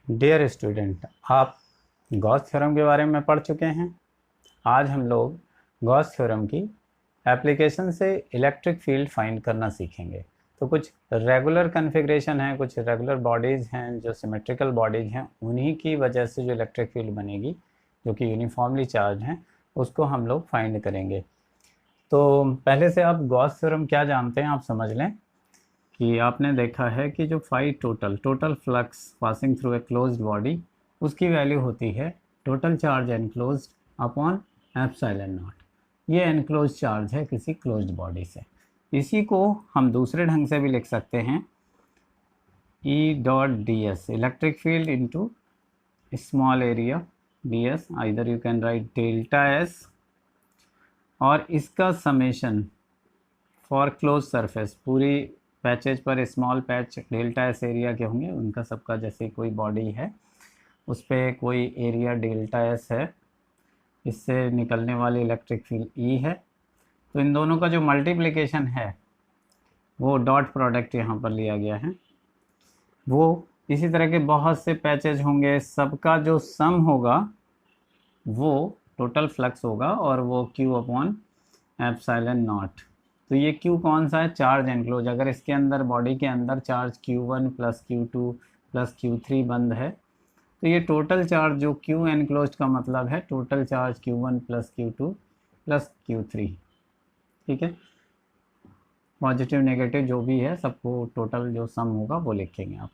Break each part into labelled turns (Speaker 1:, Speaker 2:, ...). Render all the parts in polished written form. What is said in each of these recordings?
Speaker 1: Dear student, आप Gauss theorem के बारे में पढ़ चुके हैं। आज हम लोग गॉस थ्योरम की एप्लीकेशन से इलेक्ट्रिक फील्ड फाइंड करना सीखेंगे। तो कुछ रेगुलर कन्फिग्रेशन है, कुछ रेगुलर बॉडीज़ हैं जो सिमेट्रिकल बॉडीज़ हैं, उन्हीं की वजह से जो इलेक्ट्रिक फील्ड बनेगी जो कि यूनिफॉर्मली चार्ज हैं, उसको हम लोग फाइंड करेंगे। तो पहले से आप गॉस थ्योरम क्या जानते हैं आप समझ लें कि आपने देखा है कि जो phi total flux passing through a closed body, उसकी वैल्यू होती है total charge enclosed upon epsilon naught. ये एनक्लोज चार्ज है किसी क्लोज्ड बॉडी से। इसी को हम दूसरे ढंग से भी लिख सकते हैं, ई dot D S, electric field into small area D S. Either you can right delta S, और इसका समेशन फॉर क्लोज सरफेस, पूरी पैचेज पर small patch delta S area के होंगे, उनका सबका जैसे कोई बॉडी है उस पर कोई एरिया डेल्टा एस है, इससे निकलने वाली इलेक्ट्रिक फील्ड ई है। तो इन दोनों का जो मल्टीप्लिकेशन है वो डॉट प्रोडक्ट यहाँ पर लिया गया है। वो इसी तरह के बहुत से पैचेज होंगे, सबका जो सम होगा वो टोटल फ्लक्स होगा और वो क्यू अपॉन एप्सिलॉन नॉट। तो ये Q कौन सा है? Charge enclose. अगर इसके अंदर बॉडी के अंदर charge Q1 plus Q2 plus Q3 बंद है, तो ये टोटल चार्ज जो Q एनक्लोज का मतलब है total charge Q1 plus Q2 plus Q3। ठीक है, पॉजिटिव नेगेटिव जो भी है सबको टोटल जो सम होगा वो लिखेंगे आप।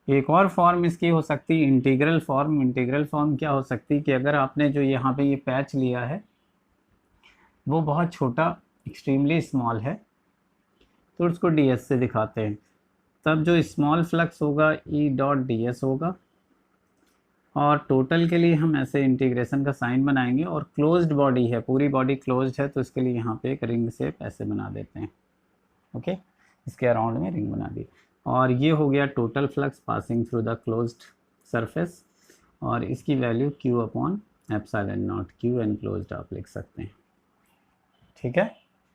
Speaker 1: एक और फॉर्म इसकी हो सकती है इंटीग्रल फॉर्म। इंटीग्रल फॉर्म क्या हो सकती है कि अगर आपने जो यहाँ पे ये पैच लिया है वो बहुत छोटा, एक्सट्रीमली स्मॉल है, तो उसको डी एस से दिखाते हैं, तब जो स्मॉल फ्लक्स होगा ई डॉट डी एस होगा। और टोटल के लिए हम ऐसे इंटीग्रेशन का साइन बनाएंगे, और क्लोज्ड बॉडी है, पूरी बॉडी क्लोज्ड है, तो इसके लिए यहाँ पे एक रिंग शेप ऐसे बना देते हैं। ओके, इसके अराउंड में रिंग बना दी, और ये हो गया total flux passing through the closed surface, और इसकी value Q upon epsilon naught, Q enclosed आप लिख सकते हैं। ठीक है,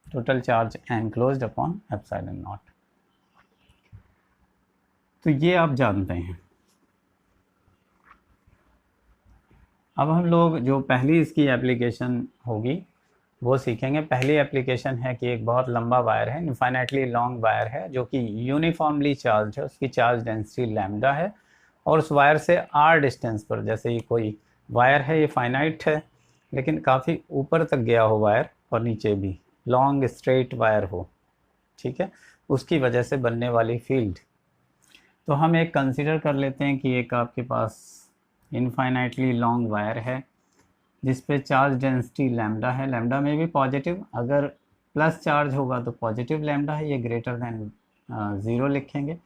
Speaker 1: total charge enclosed upon epsilon not. तो ये आप जानते हैं। अब हम लोग जो पहली इसकी एप्लीकेशन होगी वो सीखेंगे। पहली एप्लीकेशन है कि एक बहुत लंबा वायर है, इनफाइनाइटली लॉन्ग वायर है, जो कि यूनिफॉर्मली चार्ज है, उसकी चार्ज डेंसिटी लैम्डा है, और उस वायर से आर डिस्टेंस पर, जैसे ये कोई वायर है, ये फाइनाइट है लेकिन काफ़ी ऊपर तक गया हो वायर और नीचे भी लॉन्ग स्ट्रेट वायर हो, ठीक है, उसकी वजह से बनने वाली फील्ड। तो हम एक कंसीडर कर लेते हैं कि एक आपके पास इनफाइनाइटली लॉन्ग वायर है जिस पे चार्ज डेंसिटी लैम्डा है, लैम्डा में भी पॉजिटिव, अगर प्लस चार्ज होगा तो पॉजिटिव लैम्डा है, ये ग्रेटर देन ज़ीरो लिखेंगे,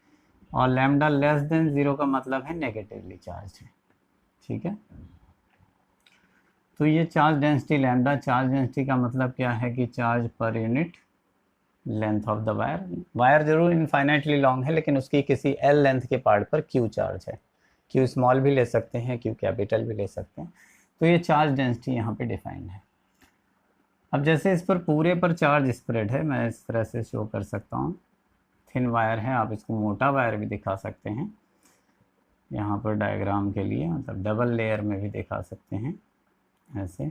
Speaker 1: और लैम्डा लेस देन ज़ीरो का मतलब है नेगेटिवली चार्ज है। ठीक है, तो ये charge density lambda, charge density का मतलब क्या है कि charge per unit length of the wire. Wire जरूर इनफाइनाइटली लॉन्ग है लेकिन उसकी किसी एल लेंथ के पार्ट पर क्यू चार्ज है। क्यू स्मॉल भी ले सकते हैं, क्यू कैपिटल भी ले सकते हैं। तो ये चार्ज डेंसिटी यहाँ पे डिफाइंड है। अब जैसे इस पर पूरे पर चार्ज स्प्रेड है, मैं इस तरह से शो कर सकता हूँ। थिन वायर है, आप इसको मोटा वायर भी दिखा सकते हैं यहाँ पर डायग्राम के लिए, मतलब डबल लेयर में भी दिखा सकते हैं ऐसे,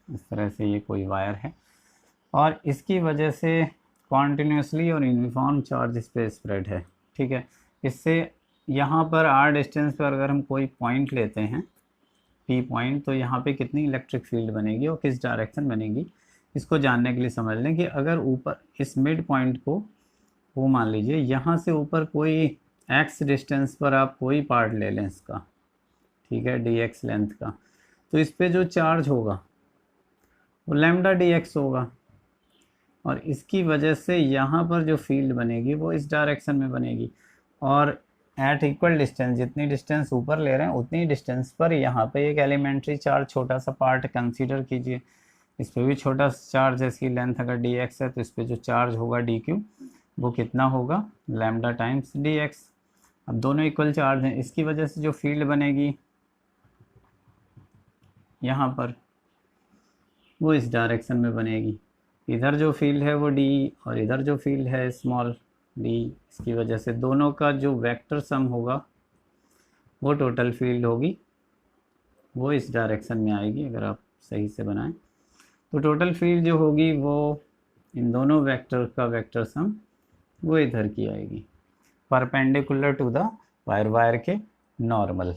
Speaker 1: इस तरह से ये कोई वायर है, और इसकी वजह से कॉन्टिन्यूसली और यूनिफॉर्म चार्ज इस पर स्प्रेड है। ठीक है, इससे यहाँ पर आर डिस्टेंस पर अगर हम कोई पॉइंट लेते हैं पी पॉइंट, तो यहाँ पे कितनी इलेक्ट्रिक फील्ड बनेगी और किस डायरेक्शन बनेगी, इसको जानने के लिए समझ लें कि अगर ऊपर इस मिड पॉइंट को, वो मान लीजिए यहाँ से ऊपर कोई एक्स डिस्टेंस पर आप कोई पार्ट ले लें इसका, ठीक है, डी एक्स लेंथ का, तो इस पर जो चार्ज होगा वो लैम्डा डी एक्स होगा, और इसकी वजह से यहाँ पर जो फील्ड बनेगी वो इस डायरेक्शन में बनेगी, और एट इक्वल डिस्टेंस, जितनी डिस्टेंस ऊपर ले रहे हैं उतनी डिस्टेंस पर यहाँ पे एक एलिमेंट्री चार्ज छोटा सा पार्ट कंसीडर कीजिए, इस पर भी छोटा चार्ज है, इसकी लेंथ अगर डी एक्स है तो इस पर जो चार्ज होगा डी क्यू वो कितना होगा, लैम्डा टाइम्स डी एक्स। अब दोनों इक्वल चार्ज हैं, इसकी वजह से जो फील्ड बनेगी यहाँ पर वो इस डायरेक्शन में बनेगी। इधर जो फील्ड है वो डी, और इधर जो फील्ड है स्मॉल डी, इसकी वजह से दोनों का जो वेक्टर सम होगा वो टोटल फील्ड होगी, वो इस डायरेक्शन में आएगी अगर आप सही से बनाएं। तो टोटल फील्ड जो होगी वो इन दोनों वेक्टर का वेक्टर सम वो इधर की आएगी, perpendicular to the wire, wire के नॉर्मल।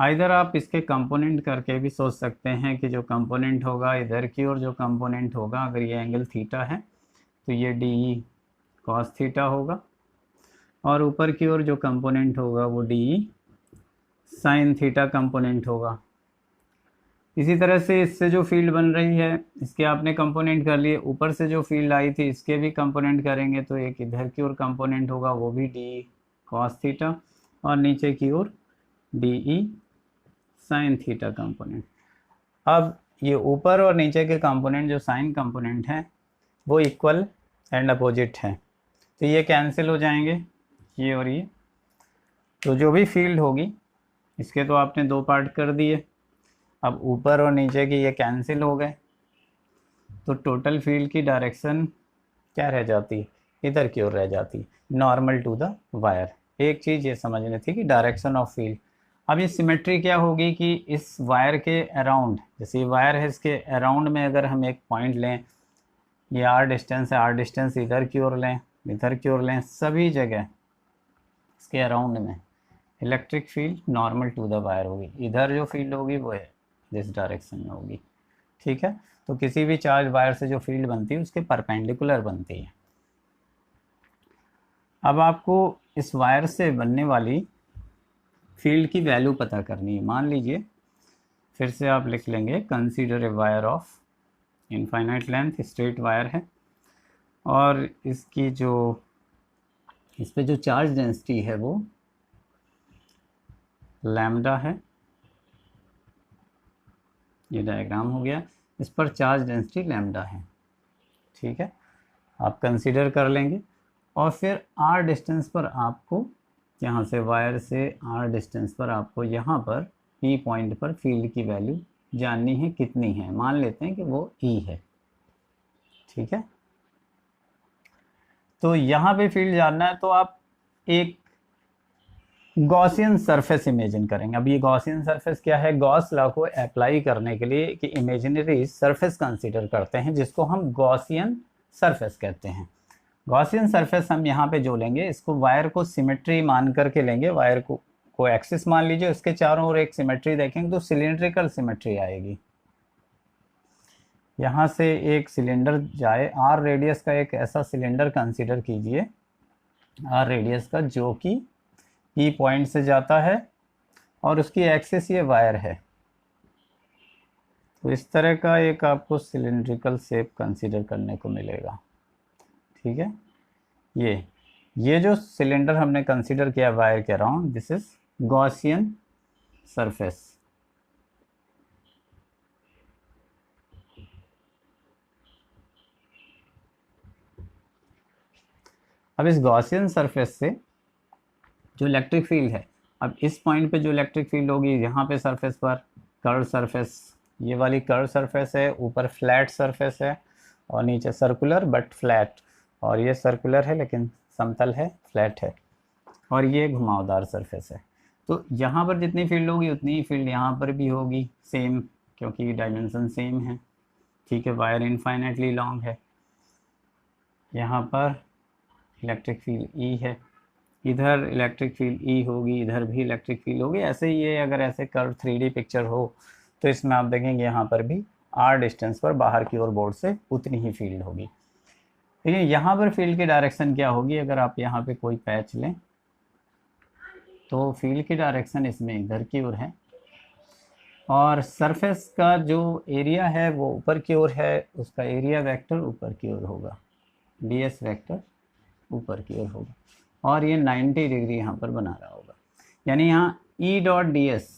Speaker 1: इधर आप इसके कंपोनेंट करके भी सोच सकते हैं कि जो कंपोनेंट होगा इधर की ओर, जो कंपोनेंट होगा अगर ये एंगल थीटा है तो ये डी ई कॉस थीटा होगा, और ऊपर की ओर जो कंपोनेंट होगा वो D E sine theta component होगा। इसी तरह से इससे जो फील्ड बन रही है इसके आपने कंपोनेंट कर लिए, ऊपर से जो फील्ड आई थी इसके भी कंपोनेंट करेंगे, तो एक इधर की ओर कंपोनेंट होगा वो भी डी कॉस थीटा, और नीचे की ओर D E sine theta component. अब ये ऊपर और नीचे के कंपोनेंट जो साइन कंपोनेंट हैं वो इक्वल एंड अपोजिट हैं, तो ये कैंसिल हो जाएंगे, ये और ये। तो जो भी फील्ड होगी इसके तो आपने दो पार्ट कर दिए, अब ऊपर और नीचे की ये कैंसिल हो गए, तो टोटल फील्ड की डायरेक्शन क्या रह जाती है, इधर की ओर रह जाती, नॉर्मल टू द वायर। एक चीज़ ये समझनी थी कि डायरेक्शन ऑफ फील्ड। अब ये सिमेट्री क्या होगी कि इस वायर के अराउंड, जैसे ये वायर है इसके अराउंड में अगर हम एक पॉइंट लें, ये आर डिस्टेंस है, आर डिस्टेंस इधर की ओर लें, इधर की ओर लें, सभी जगह इसके अराउंड में electric field normal to the wire होगी। इधर जो फील्ड होगी वो है दिस डायरेक्शन में होगी, ठीक है। तो किसी भी चार्ज वायर से जो फील्ड बनती है उसके परपेंडिकुलर बनती है। अब आपको इस वायर से बनने वाली फील्ड की वैल्यू पता करनी है। मान लीजिए, फिर से आप लिख लेंगे, consider a wire of infinite length, straight wire है, और इसकी जो इस पे जो चार्ज डेंसिटी है वो लैम्डा है। ये डायग्राम हो गया, इस पर चार्ज डेंसिटी लैम्डा है, ठीक है, आप कंसीडर कर लेंगे। और फिर आर डिस्टेंस पर आपको, यहाँ से वायर से आर डिस्टेंस पर आपको यहाँ पर ई पॉइंट पर फील्ड की वैल्यू जाननी है, कितनी है। मान लेते हैं कि वो ई है, ठीक है। तो यहाँ पे फील्ड जानना है तो आप एक गॉसियन सरफेस इमेजिन करेंगे। अब ये गॉसियन सरफेस क्या है, गॉस लॉ को अप्लाई करने के लिए कि इमेजिनरी सरफेस कंसीडर करते हैं जिसको हम गॉसियन सरफेस कहते हैं। गॉसियन सरफेस हम यहाँ पे जो लेंगे, इसको वायर को सिमेट्री मान करके लेंगे, वायर को एक्सिस मान लीजिए, उसके चारों ओर एक सिमेट्री देखेंगे तो सिलेंड्रिकल सिमेट्री आएगी। यहाँ से एक सिलेंडर जाए, आर रेडियस का एक ऐसा सिलेंडर कंसीडर कीजिए, आर रेडियस का, जो कि ई पॉइंट से जाता है और उसकी एक्सिस ये वायर है। तो इस तरह का एक आपको सिलेंड्रिकल शेप कंसीडर करने को मिलेगा, ठीक है। ये जो सिलेंडर हमने कंसीडर किया वायर के around, this is Gaussian surface. अब इस गॉसियन सरफेस से जो इलेक्ट्रिक फील्ड है, अब इस पॉइंट पे जो इलेक्ट्रिक फील्ड होगी, यहाँ पे सरफेस पर कर्व सरफेस, ये वाली कर्व सरफेस है, ऊपर फ्लैट सरफेस है और नीचे सर्कुलर बट फ्लैट, और ये सर्कुलर है लेकिन समतल है, फ्लैट है, और ये घुमावदार सरफेस है। तो यहाँ पर जितनी फील्ड होगी उतनी ही फील्ड यहाँ पर भी होगी सेम, क्योंकि डायमेंशन सेम है, ठीक है। वायर इनफाइनाइटली लॉन्ग है, यहाँ पर इलेक्ट्रिक फील्ड ई है, इधर इलेक्ट्रिक फील्ड ई होगी, इधर भी इलेक्ट्रिक फील्ड होगी। ऐसे ही ये अगर ऐसे कर्व 3D पिक्चर हो तो इसमें आप देखेंगे यहाँ पर भी आर डिस्टेंस पर बाहर की ओर बोर्ड से उतनी ही फील्ड होगी। लेकिन यहाँ पर फील्ड की डायरेक्शन क्या होगी, अगर आप यहाँ पे कोई पैच लें तो फील्ड की डायरेक्शन इसमें इधर की ओर है, और सरफेस का जो एरिया है वो ऊपर की ओर है, उसका एरिया वेक्टर ऊपर की ओर होगा, ds वेक्टर ऊपर की ओर होगा, और ये 90 डिग्री यहाँ पर बना रहा होगा। यानी यहाँ E डॉट डी एस,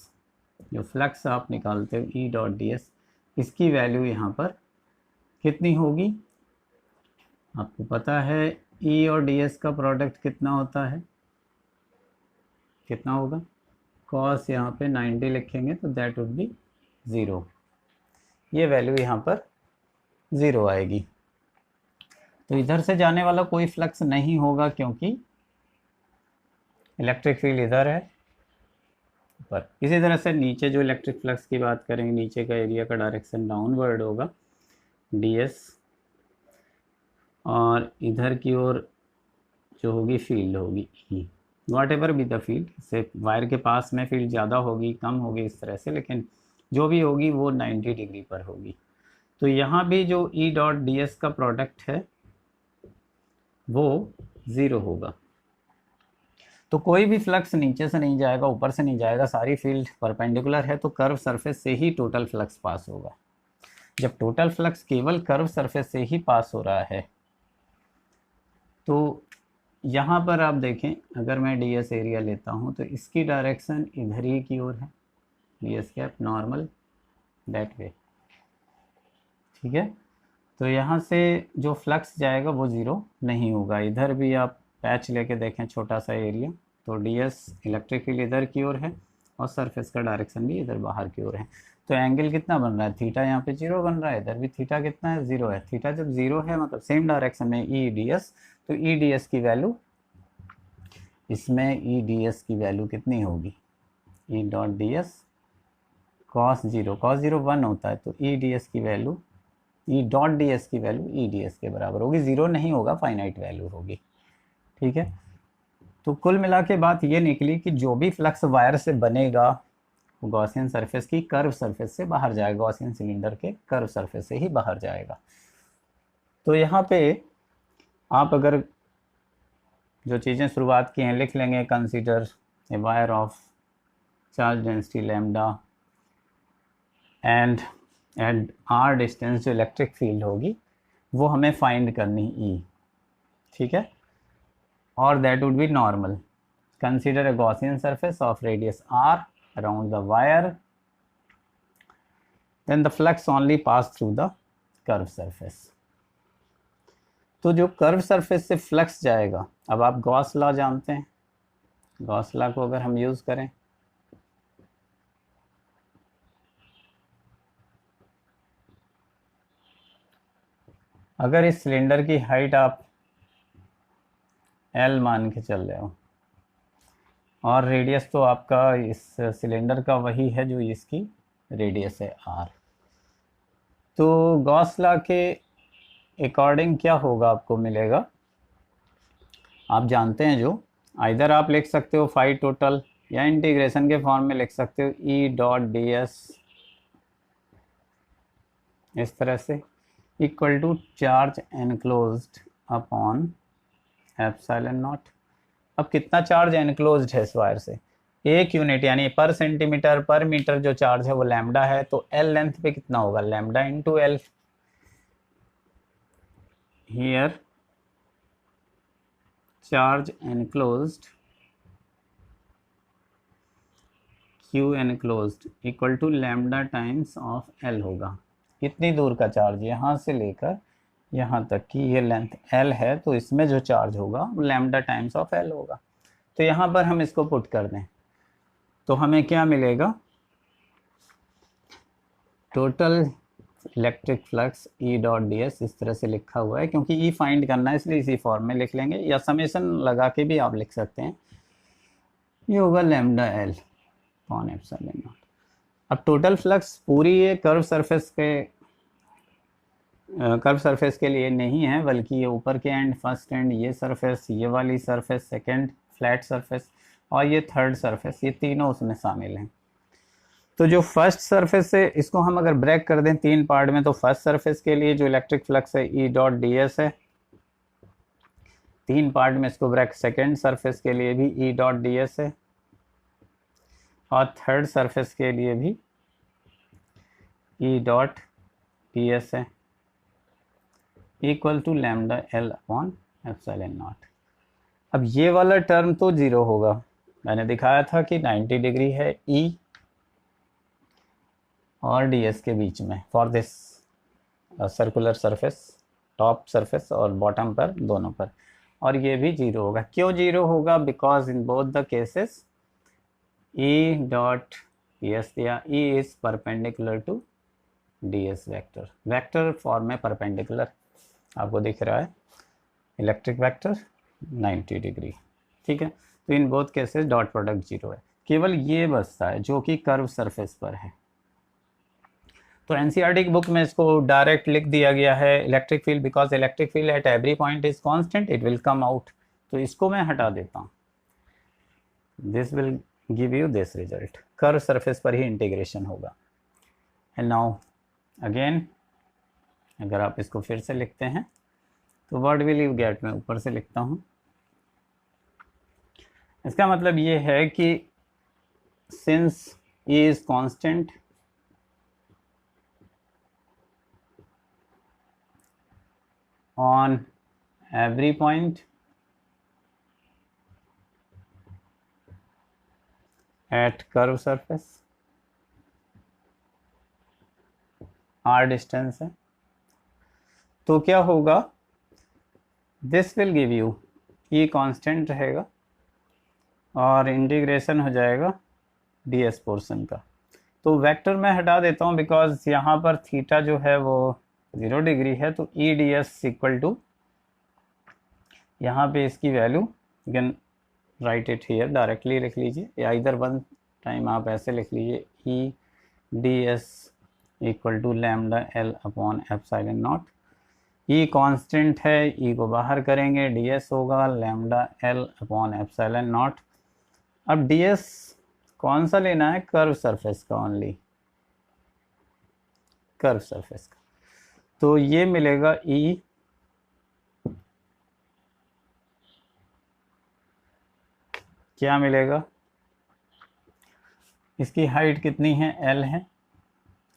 Speaker 1: जो फ्लक्स आप निकालते हो E डॉट डी एस, इसकी वैल्यू यहाँ पर कितनी होगी, आपको पता है E और डी एस का प्रोडक्ट कितना होता है, कितना होगा, कॉस यहाँ पे 90 लिखेंगे तो दैट वुड बी 0, ये वैल्यू यहाँ पर 0 आएगी। तो इधर से जाने वाला कोई फ्लक्स नहीं होगा क्योंकि इलेक्ट्रिक फील्ड इधर है पर। इसी तरह से नीचे जो इलेक्ट्रिक फ्लक्स की बात करेंगे, नीचे का एरिया का डायरेक्शन डाउनवर्ड होगा ds, और इधर की ओर जो होगी फील्ड होगी E, whatever be the field. से वायर के पास में फील्ड ज़्यादा होगी कम होगी इस तरह से, लेकिन जो भी होगी वो 90 डिग्री पर होगी। तो यहाँ भी जो ई डॉट डी एस का प्रोडक्ट है वो ज़ीरो होगा। तो कोई भी फ्लक्स नीचे से नहीं जाएगा, ऊपर से नहीं जाएगा, सारी फील्ड परपेंडिकुलर है, तो कर्व सरफेस से ही टोटल फ्लक्स पास होगा। जब टोटल फ्लक्स केवल कर्व सरफेस से ही पास हो रहा है तो यहाँ पर आप देखें, अगर मैं डी एस एरिया लेता हूँ तो इसकी डायरेक्शन इधर ही की ओर है, D S cap normal that way, ठीक है। तो यहाँ से जो फ्लक्स जाएगा वो ज़ीरो नहीं होगा। इधर भी आप पैच लेके देखें छोटा सा एरिया, तो डी एस इलेक्ट्रिक फील्ड इधर की ओर है और सरफेस का डायरेक्शन भी इधर बाहर की ओर है। तो एंगल कितना बन रहा है, थीटा यहाँ पे जीरो बन रहा है, इधर भी थीटा कितना है, ज़ीरो है। थीटा जब ज़ीरो है मतलब सेम डायरेक्शन में ई डी एस, तो ई डी एस की वैल्यू, इसमें ई डी एस की वैल्यू कितनी होगी, ई dot D S cos zero, cos zero 1 होता है, तो ई डी एस की वैल्यू, ई डॉट डी एस की वैल्यू ई डी एस के बराबर होगी, ज़ीरो नहीं होगा, फाइनाइट वैल्यू होगी, ठीक है। तो कुल मिला के बात ये निकली कि जो भी फ्लक्स वायर से बनेगा वो गॉसियन सरफेस की कर्व सरफेस से बाहर जाएगा, गॉसियन सिलेंडर के कर्व सरफेस से ही बाहर जाएगा। तो यहाँ पे आप अगर जो चीज़ें शुरुआत की हैं लिख लेंगे, consider a wire of charge density lambda and at r distance जो इलेक्ट्रिक फील्ड होगी वो हमें फाइंड करनी ई, ठीक है, और that would be normal. Consider a Gaussian surface of radius r around the wire, then the flux only pass through the curve surface। तो जो कर्व सरफेस से फ्लक्स जाएगा, अब आप गॉस लॉ जानते हैं, गॉस लॉ को अगर हम यूज़ करें, अगर इस सिलेंडर की हाइट आप L मान के चल रहे हो और रेडियस तो आपका इस सिलेंडर का वही है जो इसकी रेडियस है r, तो गॉस लॉ के अकॉर्डिंग क्या होगा आपको मिलेगा, आप जानते हैं जो, आइदर आप लिख सकते हो फाई टोटल या इंटीग्रेशन के फॉर्म में लिख सकते हो ई डॉट डी एस इस तरह से equal to charge enclosed upon epsilon naught. अब कितना चार्ज एनक्लोज्ड है इस वायर से, एक यूनिट यानी पर सेंटीमीटर पर मीटर जो चार्ज है वो लैम्डा है, तो एल लेंथ पे कितना होगा, lambda into L. Here charge enclosed Q enclosed equal to lambda times of L होगा। कितनी दूर का चार्ज, यहाँ से लेकर यहाँ तक की ये लेंथ L है, तो इसमें जो चार्ज होगा वो लैम्डा टाइम्स ऑफ L होगा। तो यहाँ पर हम इसको पुट कर दें तो हमें क्या मिलेगा, total electric flux E dot D S, इस तरह से लिखा हुआ है क्योंकि E फाइंड करना है इसलिए इसी फॉर्म में लिख लेंगे, या समेशन लगा के भी आप लिख सकते हैं, ये होगा lambda L upon epsilon naught. अब टोटल फ्लक्स पूरी ये कर्व सरफेस के लिए नहीं है, बल्कि ये ऊपर के एंड, फर्स्ट एंड, ये सरफेस, ये वाली सरफेस, सेकंड फ्लैट सरफेस और ये थर्ड सरफेस, ये तीनों उसमें शामिल हैं। तो जो फर्स्ट सरफेस है इसको हम अगर ब्रेक कर दें तीन पार्ट में, तो फर्स्ट सरफेस के लिए जो इलेक्ट्रिक फ्लक्स है ई डॉट डी एस है, तीन पार्ट में इसको ब्रेक, सेकेंड सरफेस के लिए भी ई डॉट डी एस है और थर्ड सरफेस के लिए भी ई डॉट डी एस है, equal to lambda L upon epsilon naught. अब ये वाला टर्म तो जीरो होगा, मैंने दिखाया था कि 90 डिग्री है ई और डी एस के बीच में for this circular surface, top surface और बॉटम पर, दोनों पर, और ये भी जीरो होगा। क्यों जीरो होगा, because in both the cases E dot D S दिया, E is perpendicular to D S vector, vector form में परपेंडिकुलर आपको दिख रहा है। Electric vector 90 degree. ठीक है, तो in both cases dot product 0 है। केवल ये बचता है जो कि कर्व सरफेस पर है। तो एनसीईआरटी की बुक में इसको डायरेक्ट लिख दिया गया है, electric field because electric field at every point is constant it will come out. तो इसको मैं हटा देता हूँ, this will give you this result, curve surface पर ही इंटीग्रेशन होगा। एंड नाउ अगेन अगर आप इसको फिर से लिखते हैं तो व्हाट विल यू गेट, मैं ऊपर से लिखता हूँ। इसका मतलब ये है कि since E is constant on every point at curve surface, r distance है, तो क्या होगा, this will give you, E constant रहेगा और इंटीग्रेशन हो जाएगा ds पोर्शन का। तो वेक्टर मैं हटा देता हूँ बिकॉज यहाँ पर थीटा जो है वो 0 डिग्री है, तो E D S equal to, यहाँ पे इसकी value you can write it here, directly लिख लीजिए या इधर वन टाइम आप ऐसे लिख लीजिए, E D S equal to lambda L upon epsilon naught. E constant है, ई को बाहर करेंगे, डी एस होगा lambda L upon epsilon naught. अब डी एस कौन सा लेना है, कर्व सरफेस का, ओनली कर्व सरफेस का। तो ये मिलेगा E क्या मिलेगा, इसकी हाइट कितनी है, L है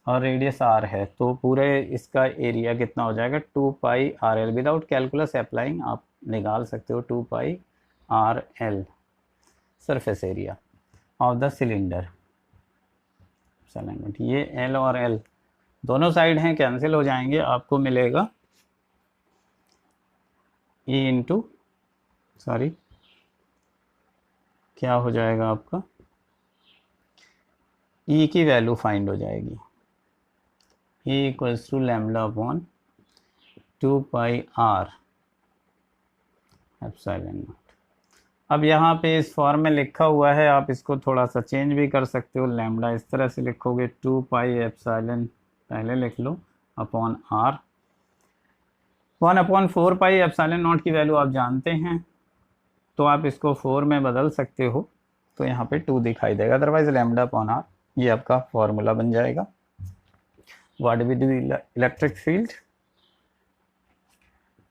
Speaker 1: और रेडियस R है, तो पूरे इसका एरिया कितना हो जाएगा 2 pi R L. Without calculus applying आप निकाल सकते हो 2 pi R L surface area of the cylinder. ये L और L दोनों साइड हैं, कैंसिल हो जाएंगे, आपको मिलेगा E इंटू सॉरी क्या हो जाएगा आपका, E की वैल्यू फाइंड हो जाएगी, E equals to lambda upon 2 pi R epsilon naught. अब यहाँ पे इस फॉर्म में लिखा हुआ है, आप इसको थोड़ा सा चेंज भी कर सकते हो, लैम्डा इस तरह से लिखोगे 2 पाई एप्सिलॉन पहले लिख लो upon R, 1/4 pi epsilon naught की वैल्यू आप जानते हैं, तो आप इसको 4 में बदल सकते हो, तो यहाँ पे 2 दिखाई देगा, अदरवाइज लैम्डा अपॉन आर ये आपका फॉर्मूला बन जाएगा। What will be electric field,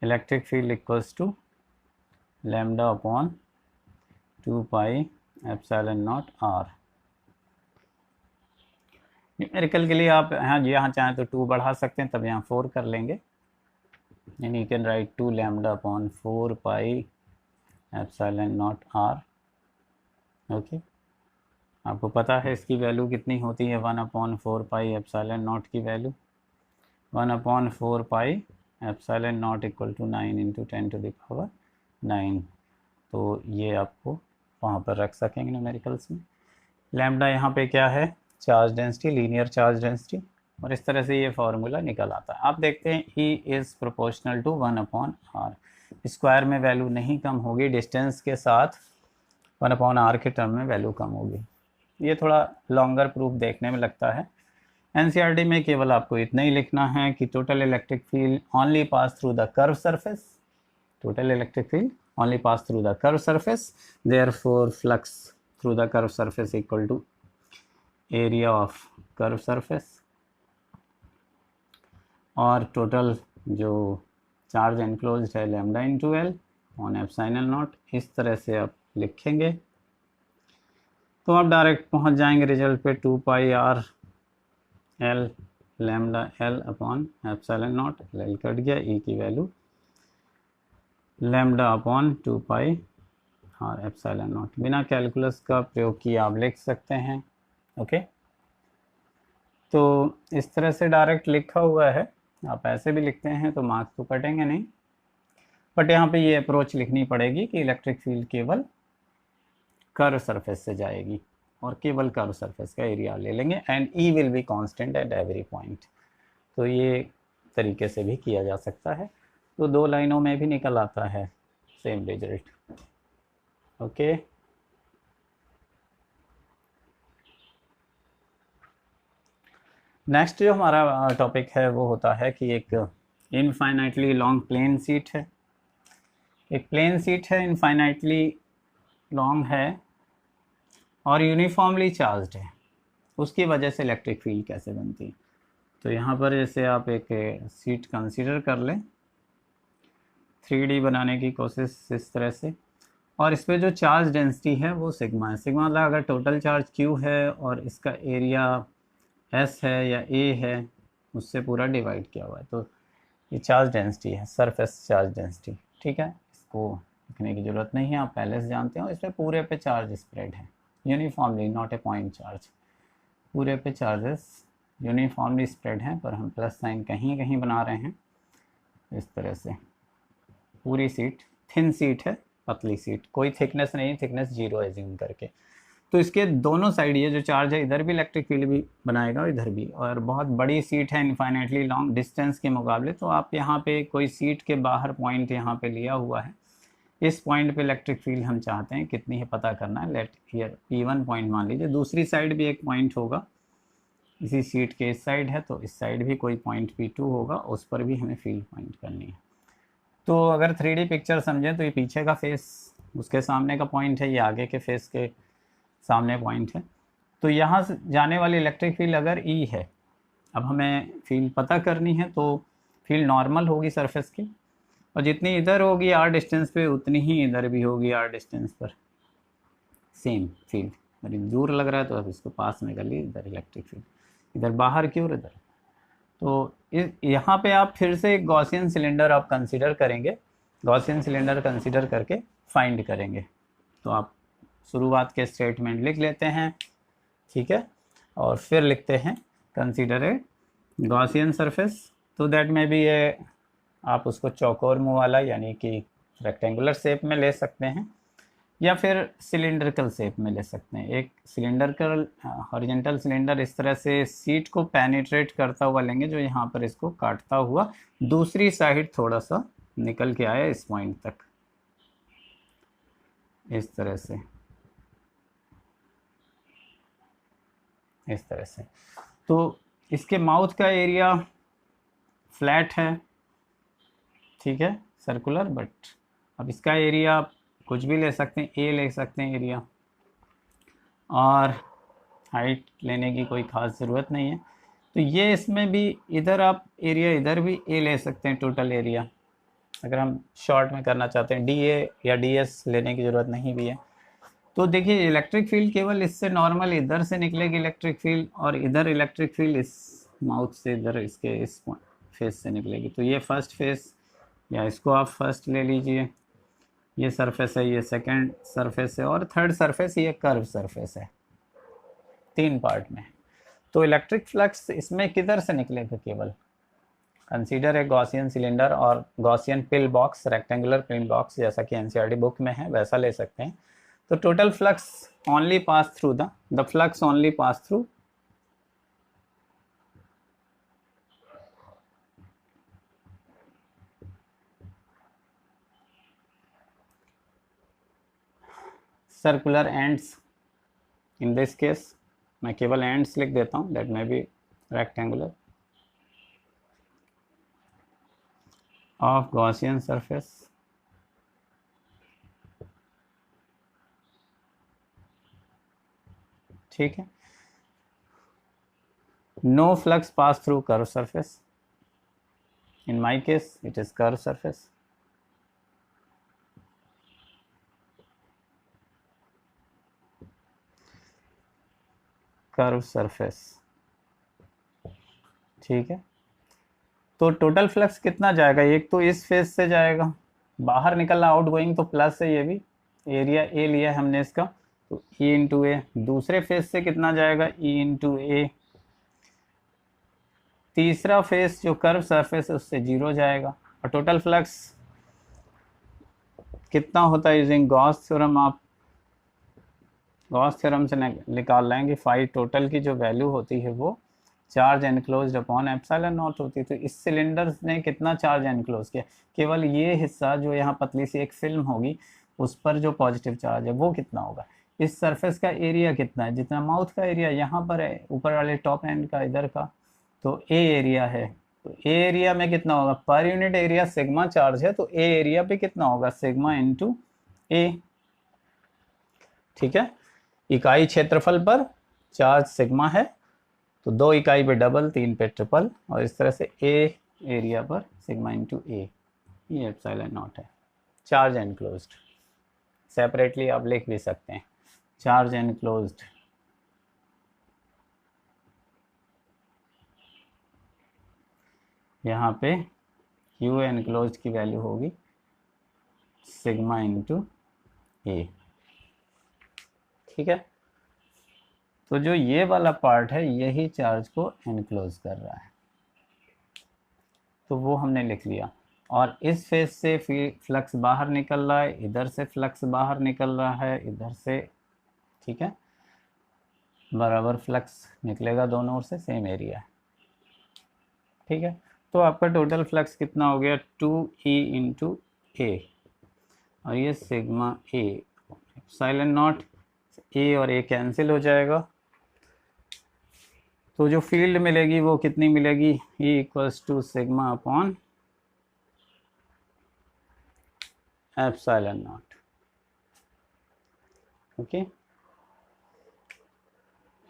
Speaker 1: electric field equals to lambda upon 2 pi epsilon naught R. Numerical के लिए आप यहाँ चाहें तो 2 बढ़ा सकते हैं, तब यहाँ 4 कर लेंगे, and you can write 2 lambda upon 4 pi epsilon naught r। Okay, आपको पता है इसकी वैल्यू कितनी होती है, 1/4 पाई एप्सिलॉन नॉट की value 1/4 pi epsilon naught equal to 9 into 10 to the power 9। तो ये आपको वहाँ पर रख सकेंगे न्यूमेरिकल्स में। लैम्डा यहाँ पे क्या है, charge density, linear charge density, और इस तरह से ये फार्मूला निकल आता है। आप देखते हैं E is proportional to 1/r, square में वैल्यू नहीं कम होगी, डिस्टेंस के साथ 1/r के टर्म में वैल्यू कम होगी। ये थोड़ा लॉन्गर प्रूफ देखने में लगता है। एनसीईआरटी में केवल आपको इतना ही लिखना है कि total electric field only pass through the curve surface, total electric field only pass through the curve surface, therefore flux through the curve surface equal to area of curve surface, और total जो charge enclosed है lambda into L on epsilon naught. इस तरह से आप लिखेंगे तो आप डायरेक्ट पहुंच जाएंगे रिजल्ट पे 2 pi R L lambda L upon epsilon naught, L cut गया, ई की value lambda upon 2 pi R epsilon naught. बिना कैलकुलस का प्रयोग किए आप लिख सकते हैं। ओके, तो इस तरह से डायरेक्ट लिखा हुआ है, आप ऐसे भी लिखते हैं तो मार्क्स तो कटेंगे नहीं, बट यहाँ पे ये अप्रोच लिखनी पड़ेगी कि इलेक्ट्रिक फील्ड केवल कर्व सरफेस से जाएगी और केवल कर्व सरफेस का एरिया ले लेंगे, and E will be constant eight every point. तो ये तरीके से भी किया जा सकता है। तो 2 लाइनों में भी निकल आता है सेम रिजल्ट। ओके, नेक्स्ट जो हमारा टॉपिक है वो होता है कि एक इनफाइनाइटली लॉन्ग प्लेन सीट है। एक प्लेन सीट है, इनफाइनाइटली लॉन्ग है और यूनिफॉर्मली चार्ज्ड है, उसकी वजह से इलेक्ट्रिक फील्ड कैसे बनती है। तो यहाँ पर जैसे आप एक सीट कंसीडर कर लें, 3D बनाने की कोशिश इस तरह से, और इस पर जो चार्ज डेंसिटी है वो सिग्मा है। सिग्मा मतलब अगर टोटल चार्ज Q है और इसका एरिया S है या A है, उससे पूरा डिवाइड किया हुआ है, तो ये चार्ज डेंसिटी है, सरफेस चार्ज डेंसिटी। ठीक है, इसको लिखने की ज़रूरत नहीं है, आप पहले से जानते हो। इसमें पूरे पे चार्ज स्प्रेड है uniformly, not a point charge. पूरे पे चार्जेस यूनिफॉर्मली स्प्रेड हैं, पर हम प्लस साइन कहीं कहीं बना रहे हैं इस तरह से। पूरी सीट थिन सीट है, पतली सीट, कोई थिकनेस नहीं, थिकनेस 0 एज्यूम करके। तो इसके दोनों साइड ये जो चार्ज है इधर भी इलेक्ट्रिक फील्ड भी बनाएगा और इधर भी, और बहुत बड़ी सीट है इनफाइनाइटली लॉन्ग डिस्टेंस के मुकाबले। तो आप यहाँ पे कोई सीट के बाहर पॉइंट यहाँ पे लिया हुआ है, इस पॉइंट पे इलेक्ट्रिक फील्ड हम चाहते हैं कितनी है पता करना है। लेट हियर P1 पॉइंट मान लीजिए, दूसरी साइड भी एक पॉइंट होगा, इसी सीट के इस साइड है, तो इस साइड भी कोई पॉइंट P2 होगा, उस पर भी हमें फील्ड पॉइंट करनी है। तो अगर 3D पिक्चर समझें तो ये पीछे का फेस उसके सामने का पॉइंट है, ये आगे के फेस के सामने पॉइंट है। तो यहाँ से जाने वाली इलेक्ट्रिक फील्ड अगर E है, अब हमें फील्ड पता करनी है, तो फील्ड नॉर्मल होगी सरफेस की, और जितनी इधर होगी r डिस्टेंस पे उतनी ही इधर भी होगी r डिस्टेंस पर सेम फील्ड। अगर दूर लग रहा है तो अब इसको पास में कर ली, इधर इलेक्ट्रिक फील्ड, इधर बाहर की ओर इधर। तो यहाँ पे आप फिर से एक गॉसियन सिलेंडर आप कंसीडर करेंगे, गॉसियन सिलेंडर कंसीडर करके फाइंड करेंगे। तो आप शुरुआत के स्टेटमेंट लिख लेते हैं, ठीक है, और फिर लिखते हैं कंसीडर ए गॉसियन सरफेस। तो दैट में भी ये आप उसको चौकोर मुँह वाला यानी कि रेक्टेंगुलर शेप में ले सकते हैं, या फिर सिलिंड्रिकल शेप में ले सकते हैं। एक सिलिंडरिकल हॉरिजॉन्टल सिलेंडर इस तरह से सीट को पेनिट्रेट करता हुआ लेंगे, जो यहाँ पर इसको काटता हुआ दूसरी साइड थोड़ा सा निकल के आया इस पॉइंट तक, इस तरह से, इस तरह से। तो इसके माउथ का एरिया फ्लैट है, ठीक है, सर्कुलर, बट अब इसका एरिया कुछ भी ले सकते हैं, ए ले सकते हैं एरिया, और हाइट लेने की कोई ख़ास ज़रूरत नहीं है। तो ये इसमें भी इधर आप एरिया इधर भी ए ले सकते हैं, टोटल एरिया। अगर हम शॉर्ट में करना चाहते हैं डी ए या डी एस लेने की ज़रूरत नहीं भी है। तो देखिए इलेक्ट्रिक फील्ड केवल इससे नॉर्मल इधर से निकलेगी इलेक्ट्रिक फील्ड, और इधर इलेक्ट्रिक फील्ड इस माउथ से इधर इसके इस फेस से निकलेगी। तो ये फर्स्ट फेस, या इसको आप फर्स्ट ले लीजिए, ये सरफेस है, ये सेकंड सरफेस है, और थर्ड सरफेस ये कर्व सरफेस है, 3 पार्ट में। तो इलेक्ट्रिक फ्लक्स इसमें किधर से निकलेगा, केवल कंसीडर ए गॉसियन सिलेंडर और Gaussian pill box, rectangular pill box, जैसा कि एनसीईआरटी बुक में है वैसा ले सकते हैं। तो total flux only pass through the flux only pass through circular ends. In this case मैं केवल एंड्स लिख देता हूँ, that may be rectangular of Gaussian surface, ठीक है। No flux pass through curve surface, in my case it is curved surface, curve surface, ठीक है। तो टोटल फ्लक्स कितना जाएगा, एक तो इस फेस से जाएगा, बाहर निकलना आउट गोइंग, तो प्लस है, ये भी एरिया ए लिया है हमने इसका, तो E इंटू ए। दूसरे फेस से कितना जाएगा, E इंटू ए। तीसरा फेस जो कर्व सरफेस है उससे 0 जाएगा। और टोटल फ्लक्स कितना होता है यूजिंग गॉस थ्योरम, आप गॉस थ्योरम से निकाल लेंगे। फाई टोटल की जो वैल्यू होती है वो charge enclosed upon epsilon not होती है। तो इस सिलेंडर ने कितना चार्ज एनक्लोज किया, केवल ये हिस्सा जो यहाँ पतली सी एक फिल्म होगी उस पर जो पॉजिटिव चार्ज है वो कितना होगा। इस सरफेस का एरिया कितना है, जितना माउथ का एरिया यहाँ पर है ऊपर वाले टॉप एंड का इधर का, तो ए एरिया है, तो ए एरिया में कितना होगा, per unit area sigma charge है तो ए एरिया पे कितना होगा, सिग्मा इंटू ए। ठीक है, इकाई क्षेत्रफल पर चार्ज सिग्मा है तो 2 इकाई पे डबल, 3 पे ट्रिपल, और इस तरह से ए एरिया पर सिग्मा इंटू ए, ये एप्सिलॉन नॉट है। चार्ज एनक्लोज्ड सेपरेटली आप लिख भी सकते हैं, चार्ज एनक्लोज्ड यहाँ पे क्यू एनक्लोज्ड की वैल्यू होगी सिग्मा इंटू ए। ठीक है, तो जो ये वाला पार्ट है यही चार्ज को एनक्लोज कर रहा है, तो वो हमने लिख लिया। और इस फेज से फ्लक्स बाहर निकल रहा है, इधर से फ्लक्स बाहर निकल रहा है, इधर से। ठीक है, बराबर फ्लक्स निकलेगा दोनों ओर से, सेम एरिया है। ठीक है, तो आपका टोटल फ्लक्स कितना हो गया, 2E इंटू ए, और ये सिग्मा ए एप्सिलॉन नॉट, ए और ए कैंसिल हो जाएगा, तो जो फील्ड मिलेगी वो कितनी मिलेगी, E equals to sigma upon epsilon naught. Okay,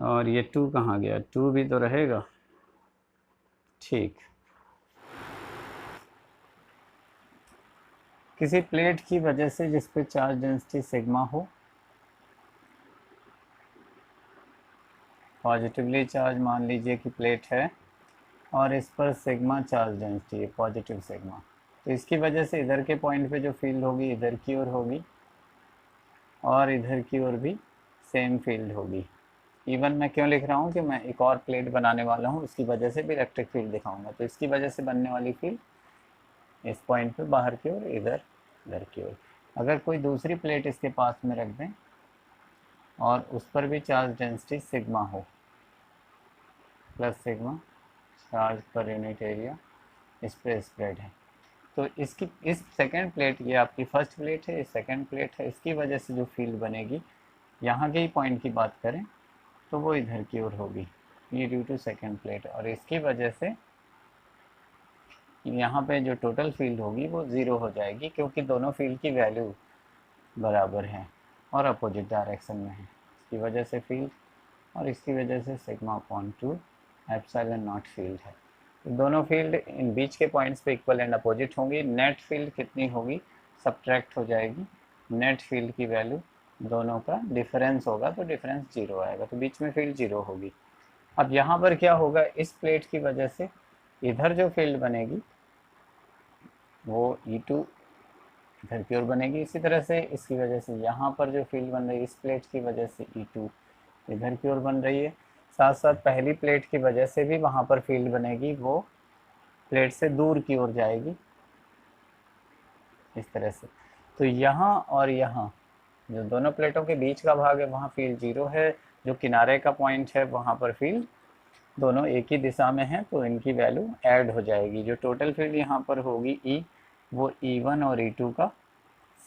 Speaker 1: और ये 2 कहाँ गया, 2 भी तो रहेगा। ठीक, किसी प्लेट की वजह से जिस पे चार्ज डेंसिटी सिग्मा हो, पॉजिटिवली चार्ज मान लीजिए कि प्लेट है और इस पर सिग्मा चार्ज डेंसिटी है, पॉजिटिव सिग्मा, तो इसकी वजह से इधर के पॉइंट पे जो फील्ड होगी इधर की ओर होगी और इधर की ओर भी सेम फील्ड होगी। इवन मैं क्यों लिख रहा हूँ कि मैं एक और प्लेट बनाने वाला हूँ, उसकी वजह से भी इलेक्ट्रिक फील्ड दिखाऊंगा, तो इसकी वजह से बनने वाली फील्ड इस पॉइंट पे बाहर की ओर, इधर इधर की ओर। अगर कोई दूसरी प्लेट इसके पास में रख दें और उस पर भी चार्ज डेंसिटी सिग्मा हो, plus sigma charge per unit area इस पर स्प्रेड है, तो इसकी इस सेकंड प्लेट, ये आपकी फर्स्ट प्लेट है, ये सेकंड प्लेट है, इसकी वजह से जो फील्ड बनेगी, यहाँ के ही पॉइंट की बात करें तो वो इधर की ओर होगी, ये ड्यू टू सेकंड प्लेट, और इसकी वजह से यहाँ पे जो टोटल फील्ड होगी वो ज़ीरो हो जाएगी, क्योंकि दोनों फील्ड की वैल्यू बराबर है और अपोजिट डायरेक्शन में है। इसकी वजह से फील्ड और इसकी वजह से sigma upon 2 epsilon not field है। तो दोनों फील्ड इन बीच के पॉइंट्स पे इक्वल एंड अपोजिट होंगी। नेट फील्ड कितनी होगी, सब्ट्रैक्ट हो जाएगी, नेट फील्ड की वैल्यू दोनों का डिफरेंस होगा, तो डिफरेंस 0 आएगा, तो बीच में फील्ड 0 होगी। अब यहाँ पर क्या होगा, इस प्लेट की वजह से इधर जो फील्ड बनेगी वो E2 इधर की ओर बनेगी, इसी तरह से इसकी वजह से यहाँ पर जो फील्ड बन रही है इस प्लेट की वजह से E2 इधर की ओर बन रही है। साथ साथ पहली प्लेट की वजह से भी वहाँ पर फील्ड बनेगी, वो प्लेट से दूर की ओर जाएगी इस तरह से। तो यहाँ और यहाँ जो दोनों प्लेटों के बीच का भाग है वहाँ फील्ड 0 है, जो किनारे का पॉइंट है वहाँ पर फील्ड दोनों एक ही दिशा में है, तो इनकी वैल्यू ऐड हो जाएगी। जो टोटल फील्ड यहाँ पर होगी E, वो E1 और E2 का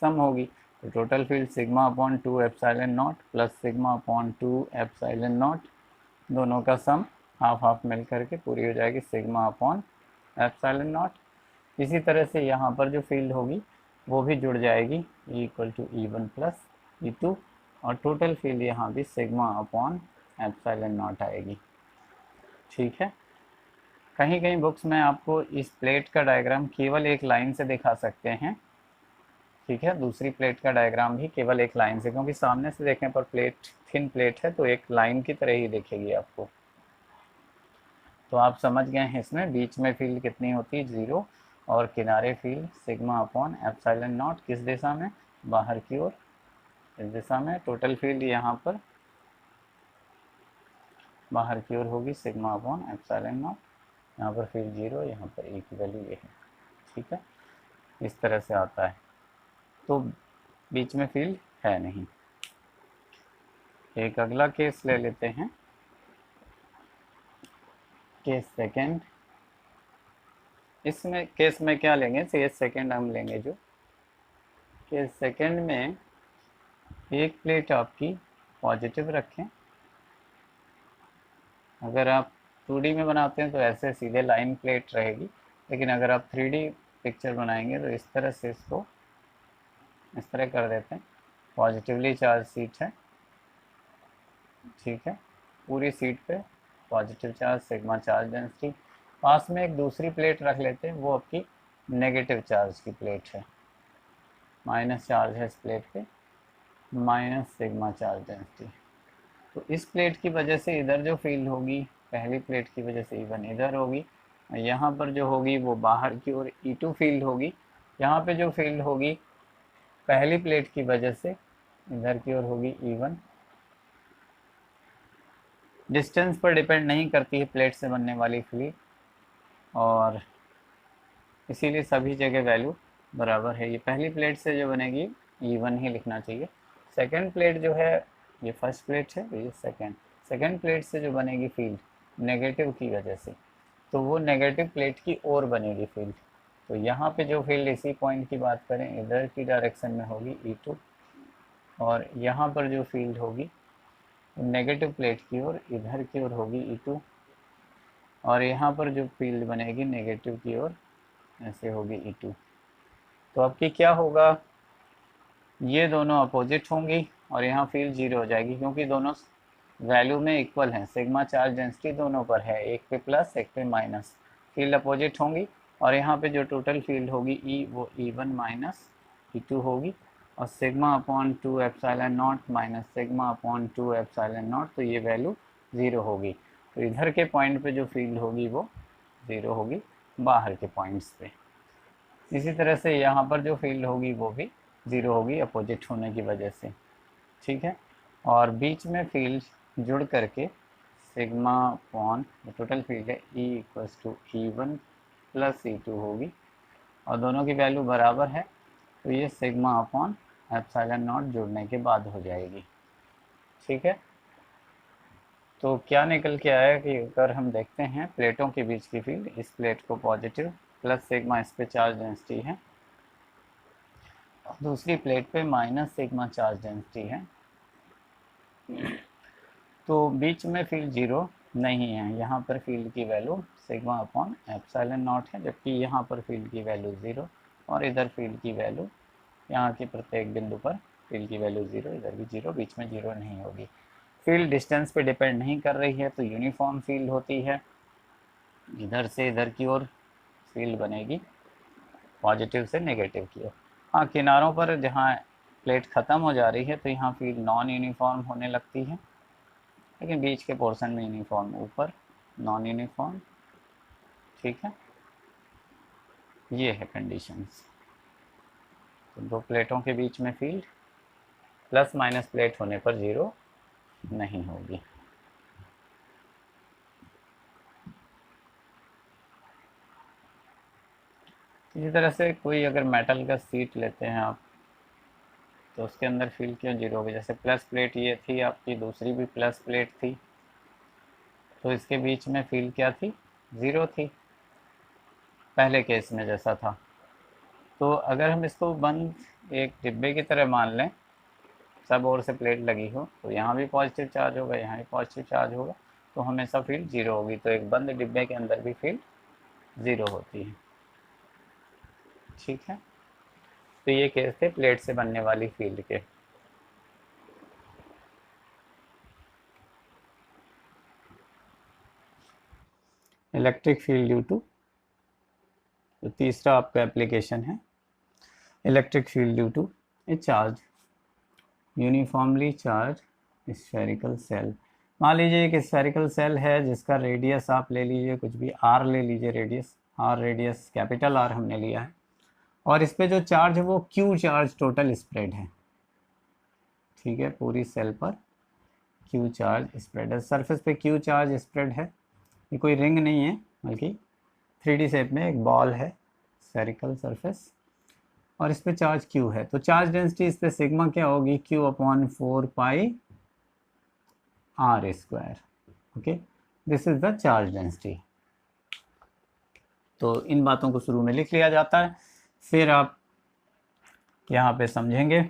Speaker 1: सम होगी, तो total field sigma upon 2 epsilon not plus sigma upon 2 epsilon not, दोनों का सम हाफ हाफ मिल करके पूरी हो जाएगी सिग्मा अपॉन एप्सिलॉन नॉट। इसी तरह से यहाँ पर जो फील्ड होगी वो भी जुड़ जाएगी, E equal to E1 plus E2, और टोटल फील्ड यहाँ भी सिग्मा अपॉन एप्सिलॉन नॉट आएगी। ठीक है, कहीं कहीं बुक्स में आपको इस प्लेट का डायग्राम केवल एक लाइन से दिखा सकते हैं। ठीक है, दूसरी प्लेट का डायग्राम भी केवल एक लाइन से, क्योंकि सामने से देखने पर प्लेट थिन प्लेट है तो एक लाइन की तरह ही दिखेगी आपको। तो आप समझ गए हैं इसमें बीच में फील्ड कितनी होती है, 0, और किनारे field sigma upon epsilon not, किस दिशा में, बाहर की ओर, इस दिशा में। टोटल फील्ड यहाँ पर बाहर की ओर होगी सिग्मा अपॉन एप्सिलॉन नॉट, यहाँ पर फील्ड 0, यहाँ पर E की वैल्यू ये है। ठीक है, इस तरह से आता है, तो बीच में फील्ड है नहीं। एक अगला केस ले लेते हैं। केस सेकेंड, इसमें केस में क्या लेंगे, केस सेकेंड हम लेंगे जो केस सेकेंड में एक प्लेट आपकी पॉजिटिव रखें। अगर आप 2D में बनाते हैं तो ऐसे सीधे लाइन प्लेट रहेगी, लेकिन अगर आप 3D पिक्चर बनाएंगे तो इस तरह से इसको इस तरह कर देते हैं। पॉजिटिवली चार्ज सीट है, ठीक है, पूरी सीट पे positive charge, sigma charge density. पास में एक दूसरी प्लेट रख लेते हैं, वो आपकी नेगेटिव चार्ज की प्लेट है, माइनस चार्ज है इस प्लेट पे, माइनस सिग्मा चार्ज डेंसिटी। तो इस प्लेट की वजह से इधर जो फील्ड होगी, पहली प्लेट की वजह से इवन इधर होगी, यहाँ पर जो होगी वो बाहर की ओर E2 फील्ड होगी। यहाँ पे जो फील्ड होगी पहली प्लेट की वजह से इधर की ओर होगी E1। डिस्टेंस पर डिपेंड नहीं करती है प्लेट से बनने वाली फील्ड, और इसीलिए सभी जगह वैल्यू बराबर है। ये पहली प्लेट से जो बनेगी E1 ही लिखना चाहिए। सेकेंड प्लेट जो है, ये फर्स्ट प्लेट है, ये सेकेंड प्लेट से जो बनेगी फील्ड नेगेटिव की वजह से, तो वो नेगेटिव प्लेट की ओर बनेगी फील्ड। तो यहाँ पे जो फील्ड इसी पॉइंट की बात करें इधर की डायरेक्शन में होगी E2, और यहाँ पर जो फील्ड होगी नेगेटिव प्लेट की ओर इधर की ओर होगी E2, और यहाँ पर जो फील्ड बनेगी नेगेटिव की ओर ऐसे होगी E2। तो आपकी क्या होगा, ये दोनों अपोजिट होंगी और यहाँ फील्ड जीरो हो जाएगी, क्योंकि दोनों वैल्यू में इक्वल हैं। सिग्मा चार्ज डेंसिटी दोनों पर है, एक पे प्लस एक पे माइनस, फील्ड अपोजिट होंगी, और यहाँ पे जो टोटल फील्ड होगी E वो E1 माइनस E2 होगी, और sigma upon 2 epsilon not minus sigma upon 2 epsilon not, तो ये वैल्यू ज़ीरो होगी। तो इधर के पॉइंट पे जो फील्ड होगी वो ज़ीरो होगी बाहर के पॉइंट्स पे। इसी तरह से यहाँ पर जो फील्ड होगी वो भी ज़ीरो होगी अपोजिट होने की वजह से, ठीक है। और बीच में फील्ड जुड़ करके सिग्मा अपॉन टोटल फील्ड है E equals to E1 plus E2 होगी, और दोनों की वैल्यू बराबर है, तो ये सिग्मा अपॉन एप्सिलॉन नॉट जुड़ने के बाद हो जाएगी, ठीक है। तो क्या निकल के आया कि अगर हम देखते हैं प्लेटों के बीच की फील्ड, इस प्लेट को पॉजिटिव प्लस सिग्मा इस पे चार्ज डेंसिटी है, दूसरी प्लेट पे माइनस सिग्मा चार्ज डेंसिटी है, तो बीच में फील्ड जीरो नहीं है। यहाँ पर फील्ड की value sigma upon epsilon naught है, जबकि यहाँ पर फील्ड की वैल्यू ज़ीरो, और इधर फील्ड की वैल्यू, यहाँ के प्रत्येक बिंदु पर फील्ड की वैल्यू ज़ीरो, इधर भी ज़ीरो, बीच में ज़ीरो नहीं होगी। फील्ड डिस्टेंस पे डिपेंड नहीं कर रही है, तो यूनिफॉर्म फील्ड होती है। इधर से इधर की ओर फील्ड बनेगी पॉजिटिव से नेगेटिव की ओर। हाँ, किनारों पर जहाँ प्लेट ख़त्म हो जा रही है तो यहाँ फील्ड नॉन यूनिफॉर्म होने लगती है, लेकिन बीच के पोर्शन में यूनिफॉर्म, ऊपर नॉन यूनिफॉर्म, ठीक है। ये है कंडीशंस। तो दो प्लेटों के बीच में फील्ड प्लस माइनस प्लेट होने पर ज़ीरो नहीं होगी। इसी तरह से कोई अगर मेटल का सीट लेते हैं आप, तो उसके अंदर फील्ड क्यों जीरो होगी। जैसे प्लस प्लेट ये थी आपकी, दूसरी भी प्लस प्लेट थी, तो इसके बीच में फील्ड क्या थी, ज़ीरो थी, पहले केस में जैसा था। तो अगर हम इसको बंद एक डिब्बे की तरह मान लें, सब ओर से प्लेट लगी हो, तो यहाँ भी पॉजिटिव चार्ज होगा, यहाँ भी पॉजिटिव चार्ज होगा, तो हमेशा फील्ड ज़ीरो होगी। तो एक बंद डिब्बे के अंदर भी फील्ड ज़ीरो होती है, ठीक है। तो ये केस थे प्लेट से बनने वाली फील्ड के। इलेक्ट्रिक फील्ड ड्यू टू, तो तीसरा आपका एप्लीकेशन है electric field due to a charge uniformly charged spherical shell. मान लीजिए एक स्फेरिकल सेल है जिसका रेडियस आप ले लीजिए कुछ भी r ले लीजिए, radius r, radius capital R हमने लिया है, और इस पे जो चार्ज है वो Q चार्ज टोटल स्प्रेड है, ठीक है। पूरी सेल पर Q चार्ज स्प्रेड है, सरफेस पे Q चार्ज स्प्रेड है। ये कोई रिंग नहीं है, बल्कि 3D शेप में एक बॉल है, स्फेरिकल सरफेस, और इस पे चार्ज Q है। तो चार्ज डेंसिटी इस पे सिग्मा क्या होगी, Q upon 4 pi R square, okay. This is the charge density. तो इन बातों को शुरू में लिख लिया जाता है। फिर आप यहाँ पे समझेंगे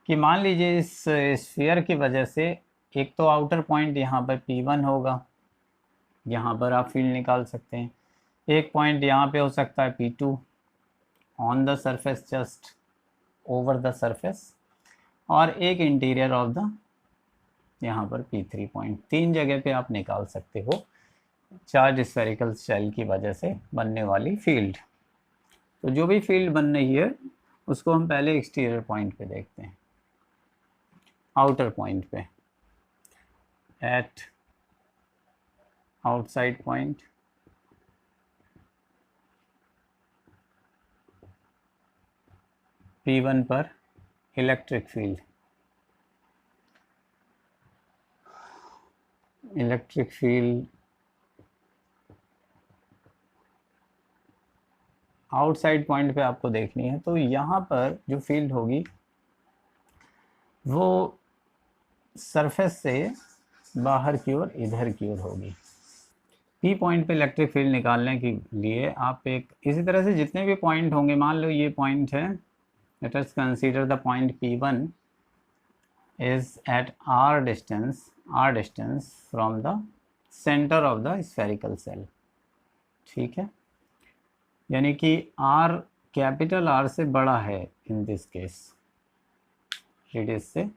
Speaker 1: कि मान लीजिए इस स्फीयर की वजह से एक तो आउटर पॉइंट यहाँ पर P1 होगा, यहाँ पर आप फील्ड निकाल सकते हैं। एक पॉइंट यहाँ पे हो सकता है P2 on the surface, just over the surface, और एक इंटीरियर ऑफ द यहाँ पर P3 पॉइंट। 3 जगह पे आप निकाल सकते हो चार्ज स्फेरिकल शेल की वजह से बनने वाली फील्ड। तो जो भी फील्ड बन रही है उसको हम पहले एक्सटीरियर पॉइंट पे देखते हैं, आउटर पॉइंट पे, एट आउटसाइड पॉइंट P1 पर electric field, electric field outside point पे आपको देखनी है। तो यहाँ पर जो फील्ड होगी वो सरफेस से बाहर की ओर, इधर की ओर होगी। पी पॉइंट पे इलेक्ट्रिक फील्ड निकालने के लिए आप एक इसी तरह से जितने भी पॉइंट होंगे, मान लो ये पॉइंट है, let us consider the point P1 is at r distance from the center of the spherical cell। ठीक है, यानी कि r कैपिटल R से बड़ा है इन दिस केस, रेडियस से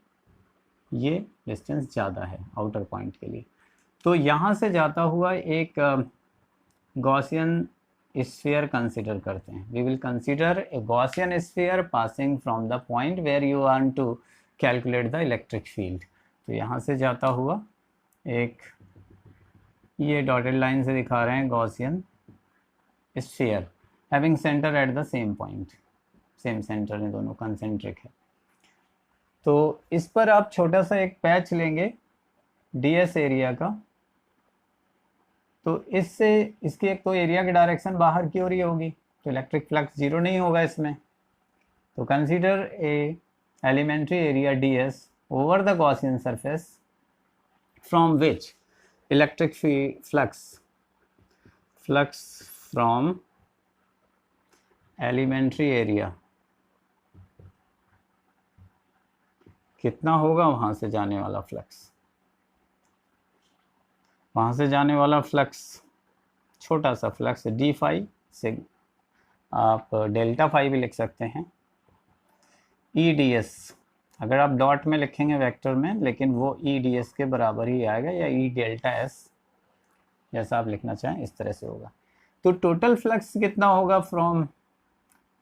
Speaker 1: ये डिस्टेंस ज़्यादा है आउटर पॉइंट के लिए। तो यहाँ से जाता हुआ एक गॉसियन स्फीयर कंसीडर करते हैं। We will consider a Gaussian sphere passing from the point where you want to calculate the electric field. तो यहाँ से जाता हुआ एक, ये डॉटेड लाइन से दिखा रहे हैं, Gaussian sphere having centre at the same point, same centre है, दोनों कंसेंट्रिक है। तो इस पर आप छोटा सा एक पैच लेंगे ds एरिया का, तो इससे इसकी एक तो एरिया की डायरेक्शन बाहर की ओर ही होगी, तो इलेक्ट्रिक फ्लक्स जीरो नहीं होगा इसमें। तो consider a elementary area ds over the Gaussian surface from which electric flux from elementary area कितना होगा, वहाँ से जाने वाला फ्लक्स, वहाँ से जाने वाला फ्लक्स छोटा सा फ्लक्स डी फाई से आप डेल्टा फाई भी लिख सकते हैं, ई डी एस, अगर आप डॉट में लिखेंगे वेक्टर में, लेकिन वो ई डी एस के बराबर ही आएगा, या ई डेल्टा एस, जैसा आप लिखना चाहें इस तरह से होगा। तो टोटल फ्लक्स कितना होगा फ्रॉम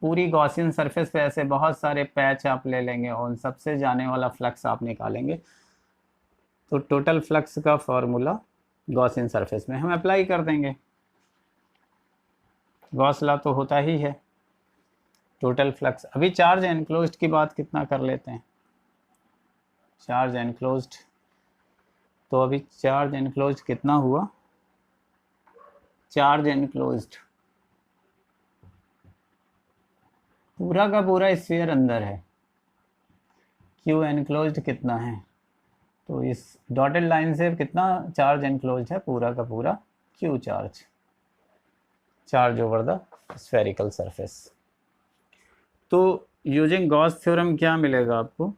Speaker 1: पूरी गॉसियन सरफेस पे, ऐसे बहुत सारे पैच आप ले लेंगे और उन सबसे जाने वाला फ्लक्स आप निकालेंगे। तो टोटल फ्लक्स का फॉर्मूला गॉसियन सरफेस में हम अप्लाई कर देंगे, गॉस लॉ तो होता ही है, टोटल फ्लक्स। अभी चार्ज एनक्लोज्ड की बात कितना कर लेते हैं, चार्ज एनक्लोज्ड, तो अभी चार्ज एनक्लोज्ड कितना हुआ, चार्ज एनक्लोज्ड पूरा का पूरा स्फीयर अंदर है, क्यू एनक्लोज्ड कितना है, तो इस डॉटेड लाइन से कितना चार्ज एनक्लोज्ड है, पूरा का पूरा Q charge over the spherical surface. तो यूजिंग गॉस थ्योरम क्या मिलेगा आपको,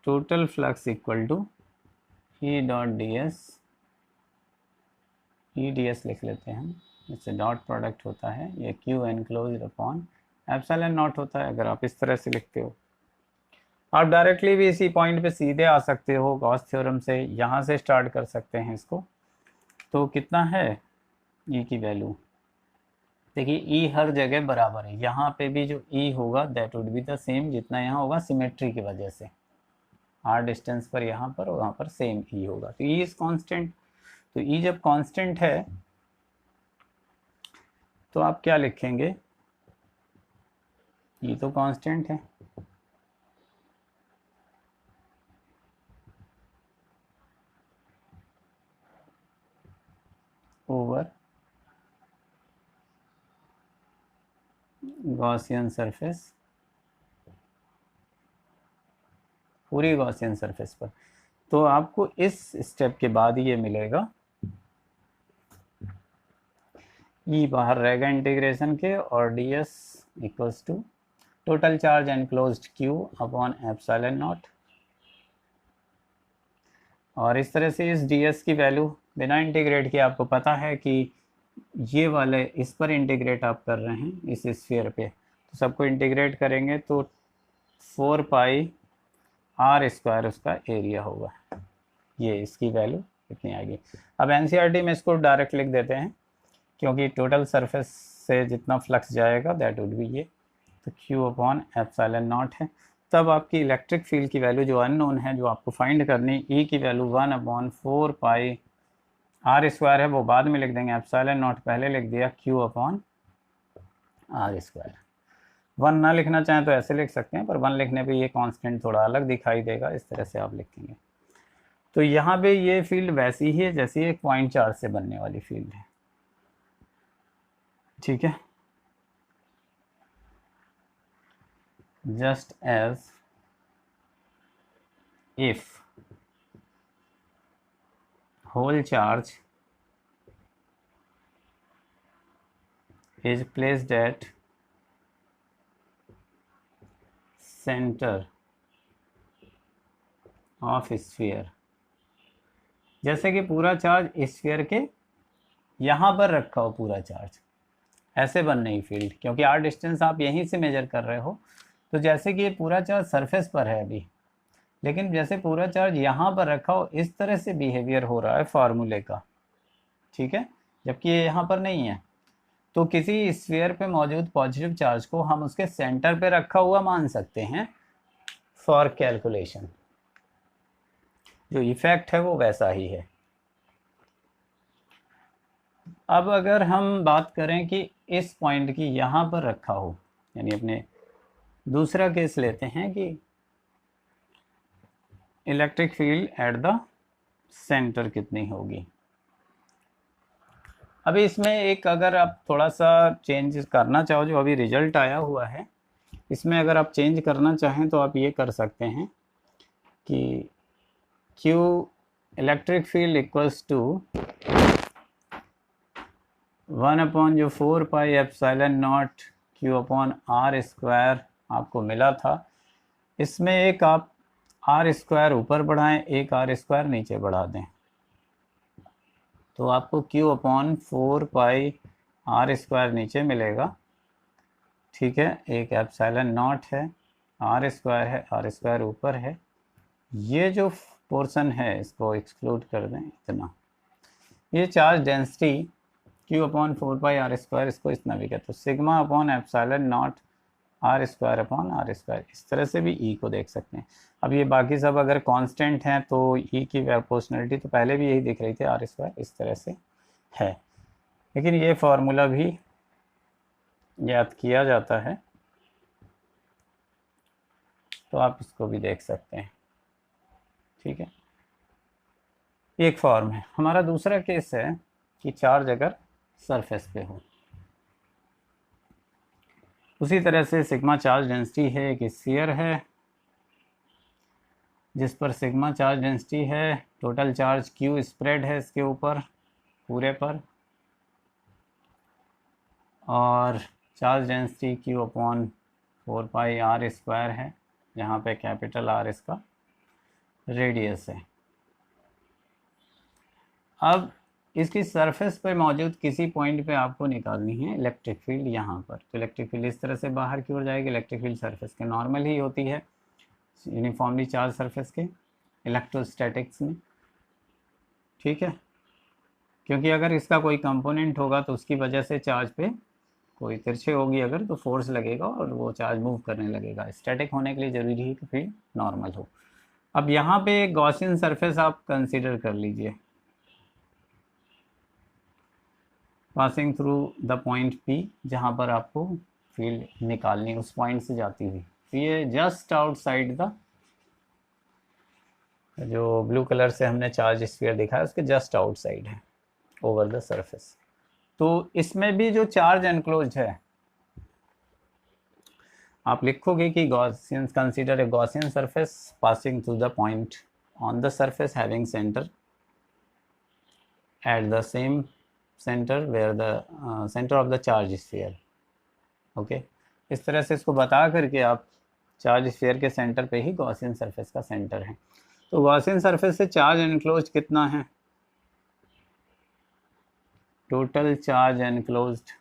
Speaker 1: total flux equal to E dot D S, E D S लिख लेते हैं हम, इससे डॉट प्रोडक्ट होता है, ये Q enclosed upon epsilon not होता है, अगर आप इस तरह से लिखते हो। आप डायरेक्टली भी इसी पॉइंट पे सीधे आ सकते हो, गॉस थ्योरम से यहाँ से स्टार्ट कर सकते हैं इसको। तो कितना है ई की वैल्यू, देखिए ई हर जगह बराबर है, यहाँ पे भी जो ई होगा that would be the same जितना यहाँ होगा, सिमेट्री की वजह से आर डिस्टेंस पर यहाँ पर और वहाँ पर सेम ई होगा। तो ई इज कांस्टेंट, तो ई जब कांस्टेंट है तो आप क्या लिखेंगे, ई तो कांस्टेंट है, ओवर गॉसियन सरफेस पूरी गॉसियन सरफेस पर। तो आपको इस स्टेप के बाद ये मिलेगा, ई बाहर रहेगा इंटीग्रेशन के, और D S equals to total charge enclosed Q upon epsilon naught. और इस तरह से इस डी एस की वैल्यू बिना इंटीग्रेट के आपको पता है कि ये वाले इस पर इंटीग्रेट आप कर रहे हैं इस स्फीयर पे, तो सबको इंटीग्रेट करेंगे तो 4 पाई आर स्क्वायर उसका एरिया होगा। ये इसकी वैल्यू कितनी आएगी। अब एनसीईआरटी में इसको डायरेक्ट लिख देते हैं, क्योंकि टोटल सरफेस से जितना फ्लक्स जाएगा दैट वुड बी ये, तो क्यू अपॉन एप्सिलॉन नॉट है। तब आपकी इलेक्ट्रिक फील्ड की वैल्यू जो अननोन है, जो आपको फाइंड करनी, ई की वैल्यू 1/4 पाई आर स्क्वायर है, वो बाद में लिख देंगे, एप्सिलॉन नॉट पहले लिख दिया, क्यू अपॉन आर स्क्वायर। 1 ना लिखना चाहें तो ऐसे लिख सकते हैं, पर 1 लिखने पे ये कांस्टेंट थोड़ा अलग दिखाई देगा, इस तरह से आप लिखेंगे। तो यहाँ पे ये फील्ड वैसी ही है जैसी एक पॉइंट चार्ज से बनने वाली फील्ड है, ठीक है। Just as if whole charge is placed at center of sphere, जैसे कि पूरा चार्ज स्फीयर के यहाँ पर रखा हो पूरा चार्ज, ऐसे बन रही फील्ड, क्योंकि आर डिस्टेंस आप यहीं से मेजर कर रहे हो। तो जैसे कि ये पूरा चार्ज सरफेस पर है अभी, लेकिन जैसे पूरा चार्ज यहाँ पर रखा हो, इस तरह से बिहेवियर हो रहा है फार्मूले का, ठीक है, जबकि ये यहाँ पर नहीं है। तो किसी स्फीयर पे मौजूद पॉजिटिव चार्ज को हम उसके सेंटर पे रखा हुआ मान सकते हैं फॉर कैलकुलेशन। जो इफेक्ट है वो वैसा ही है। अब अगर हम बात करें कि इस पॉइंट की यहाँ पर रखा हो, यानी अपने दूसरा केस लेते हैं कि electric field at the centre कितनी होगी। अभी इसमें एक, अगर आप थोड़ा सा चेंज करना चाहो, जो अभी रिजल्ट आया हुआ है, इसमें अगर आप चेंज करना चाहें तो आप ये कर सकते हैं कि Q electric field equals to 1/4 pi epsilon naught Q upon R square आपको मिला था। इसमें एक आप आर स्क्वायर ऊपर बढ़ाएं, एक आर स्क्वायर नीचे बढ़ा दें, तो आपको Q upon 4 pi R square नीचे मिलेगा, ठीक है। एक एप्सिलॉन नॉट है, आर स्क्वायर है, आर स्क्वायर ऊपर है। ये जो पोर्शन है इसको एक्सक्लूड कर दें, इतना। ये charge density Q upon 4 pi R square, इसको इतना भी कहते हैं, sigma upon epsilon naught R square upon R square. इस तरह से भी ई को देख सकते हैं। अब ये बाकी सब अगर कांस्टेंट हैं तो ई की प्रोपोर्शनलिटी तो पहले भी यही दिख रही थी, आर स्क्वायर इस तरह से है। लेकिन ये फार्मूला भी याद किया जाता है, तो आप इसको भी देख सकते हैं, ठीक है। एक फॉर्म है। हमारा दूसरा केस है कि चार्ज अगर सरफेस पे हो, उसी तरह से सिग्मा चार्ज डेंसिटी है, एक स्फीयर है जिस पर सिग्मा चार्ज डेंसिटी है, टोटल चार्ज Q स्प्रेड है इसके ऊपर पूरे पर, और charge density Q upon 4 pi R square है, जहाँ पे कैपिटल आर इसका रेडियस है। अब इसकी सरफेस पर मौजूद किसी पॉइंट पे आपको निकालनी है इलेक्ट्रिक फील्ड यहाँ पर। तो इलेक्ट्रिक फील्ड इस तरह से बाहर की ओर जाएगी। इलेक्ट्रिक फील्ड सरफेस के नॉर्मल ही होती है, यूनिफॉर्मली चार्ज सरफेस के इलेक्ट्रोस्टैटिक्स में, ठीक है। क्योंकि अगर इसका कोई कंपोनेंट होगा तो उसकी वजह से चार्ज पे कोई तिरछे होगी अगर, तो फोर्स लगेगा और वो चार्ज मूव करने लगेगा। स्टैटिक होने के लिए ज़रूरी है कि फील्ड नॉर्मल हो। अब यहाँ पे गॉसियन सरफेस आप कंसीडर कर लीजिए, passing through the point P, जहाँ पर आपको फील्ड निकालनी उस पॉइंट से जाती हुई। तो ये जस्ट आउटसाइड द, जो ब्लू कलर से हमने चार्ज स्फीयर दिखाया उसके जस्ट आउटसाइड है, ओवर द सरफेस। तो इसमें भी जो चार्ज एनक्लोज है आप लिखोगे कि Gaussian consider a Gaussian surface passing through the point on the surface having centre at the same centre where the centre of the charge sphere. Okay, इस तरह से इसको बता करके आप चार्ज स्फीयर के सेंटर पे ही गॉसियन सरफेस का सेंटर है। तो गॉसियन सरफेस से चार्ज एनक्लोज्ड कितना है? टोटल चार्ज एनक्लोज्ड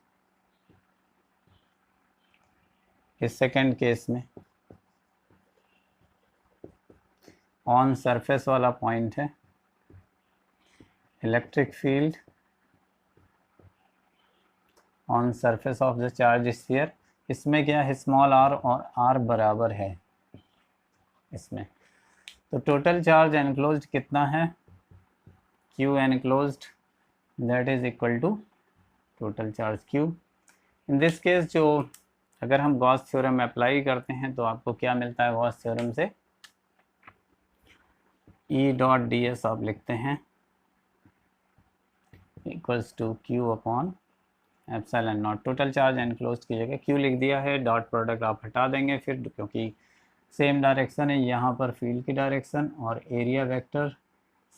Speaker 1: इस सेकेंड केस में ऑन सरफेस वाला पॉइंट है, electric field on surface of the charge sphere, इसमें क्या है, स्मॉल आर और आर बराबर है इसमें। तो टोटल चार्ज एनक्लोज्ड कितना है? Q enclosed that is equal to total charge Q. In this case जो अगर हम गॉस थ्योरम अप्लाई करते हैं तो आपको क्या मिलता है गॉस थ्योरम से? ई डॉट डी एस आप लिखते हैं equals to Q upon epsilon naught. Total charge enclosed की जगह क्यू लिख दिया है, डॉट प्रोडक्ट आप हटा देंगे फिर, क्योंकि सेम डायरेक्शन है यहाँ पर फील्ड की डायरेक्शन और एरिया वेक्टर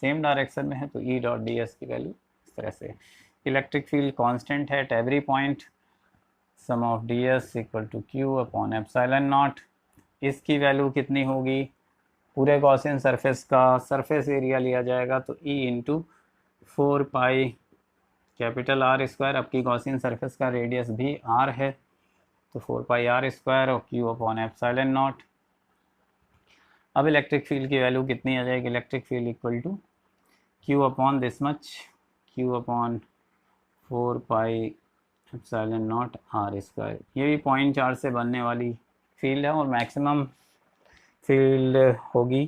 Speaker 1: सेम डायरेक्शन में है, तो ई डॉट डी एस की वैल्यू इस तरह से। इलेक्ट्रिक फील्ड कांस्टेंट है at every point, sum of D S equal to Q upon epsilon naught. इसकी वैल्यू कितनी होगी? पूरे गॉसियन सरफेस का सरफेस एरिया लिया जाएगा तो E into 4 pi capital R square. आपकी गॉसियन सरफेस का रेडियस भी आर है तो 4 पाई आर स्क्वायर और क्यू अपॉन एप्सिलॉन नॉट। अब इलेक्ट्रिक फील्ड की वैल्यू कितनी आ जाएगी? Electric field equal to Q upon this much, Q upon 4 pi epsilon naught R square. ये भी पॉइंट चार्ज से बनने वाली फील्ड है और मैक्सिमम फील्ड होगी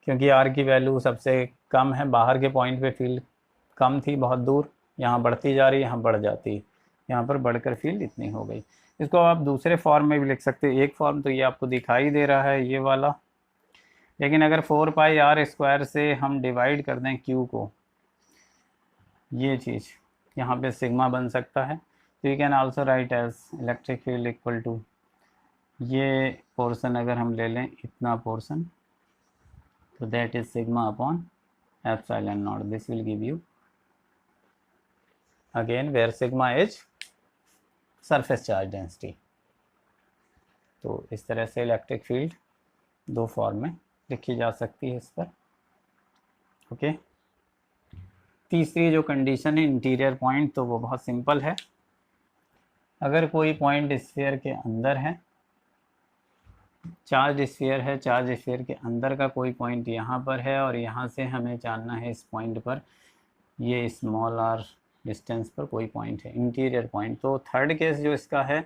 Speaker 1: क्योंकि आर की वैल्यू सबसे कम है। बाहर के पॉइंट पे फील्ड कम थी बहुत दूर, यहाँ बढ़ती जा रही है, यहाँ बढ़ जाती है, यहाँ पर बढ़कर फील्ड इतनी हो गई। इसको आप दूसरे फॉर्म में भी लिख सकते हैं। एक फॉर्म तो ये आपको दिखाई दे रहा है ये वाला, लेकिन अगर 4 पाई आर स्क्वायर से हम डिवाइड कर दें क्यू को, ये चीज़ यहाँ पे सिग्मा बन सकता है। तो you can also write as electric field equal to ये पोर्शन अगर हम ले लें इतना पोर्शन, तो that is sigma upon epsilon naught. This will give you again where sigma is surface charge density. तो इस तरह से इलेक्ट्रिक फील्ड दो फॉर्म में लिखी जा सकती है इस पर। ओके, तीसरी जो कंडीशन है इंटीरियर पॉइंट, तो वो बहुत सिंपल है। अगर कोई पॉइंट स्फीयर के अंदर है, चार्ज स्फीयर है, चार्ज स्फीयर के अंदर का कोई पॉइंट यहाँ पर है और यहाँ से हमें जानना है इस पॉइंट पर ये स्मॉल आर डिस्टेंस पर कोई पॉइंट है, इंटीरियर पॉइंट। तो थर्ड केस जो इसका है,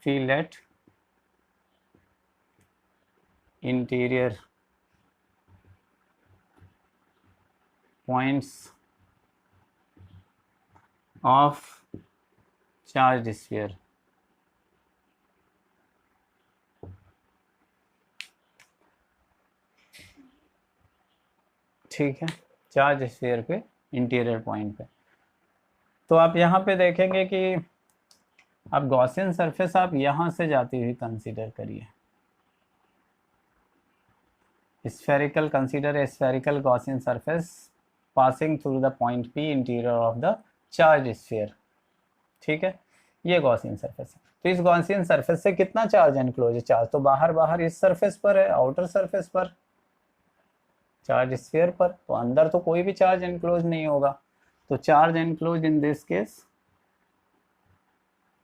Speaker 1: field at interior points of charge sphere. ठीक है, चार्ज स्फीयर पे इंटीरियर पॉइंट पे। तो आप यहाँ पे देखेंगे कि आप गॉसियन सरफेस आप यहाँ से जाती हुई कंसीडर करिए। Spherical, consider a spherical Gaussian surface passing through the point P interior of the charge sphere. ठीक है, ये गॉसियन सरफेस है। तो इस गॉसियन सरफेस से कितना चार्ज एनक्लोज है? चार्ज तो बाहर बाहर इस सरफेस पर है, आउटर सरफेस पर, चार्ज स्फीयर पर, तो अंदर तो कोई भी चार्ज एनक्लोज नहीं होगा। तो charge enclose in this case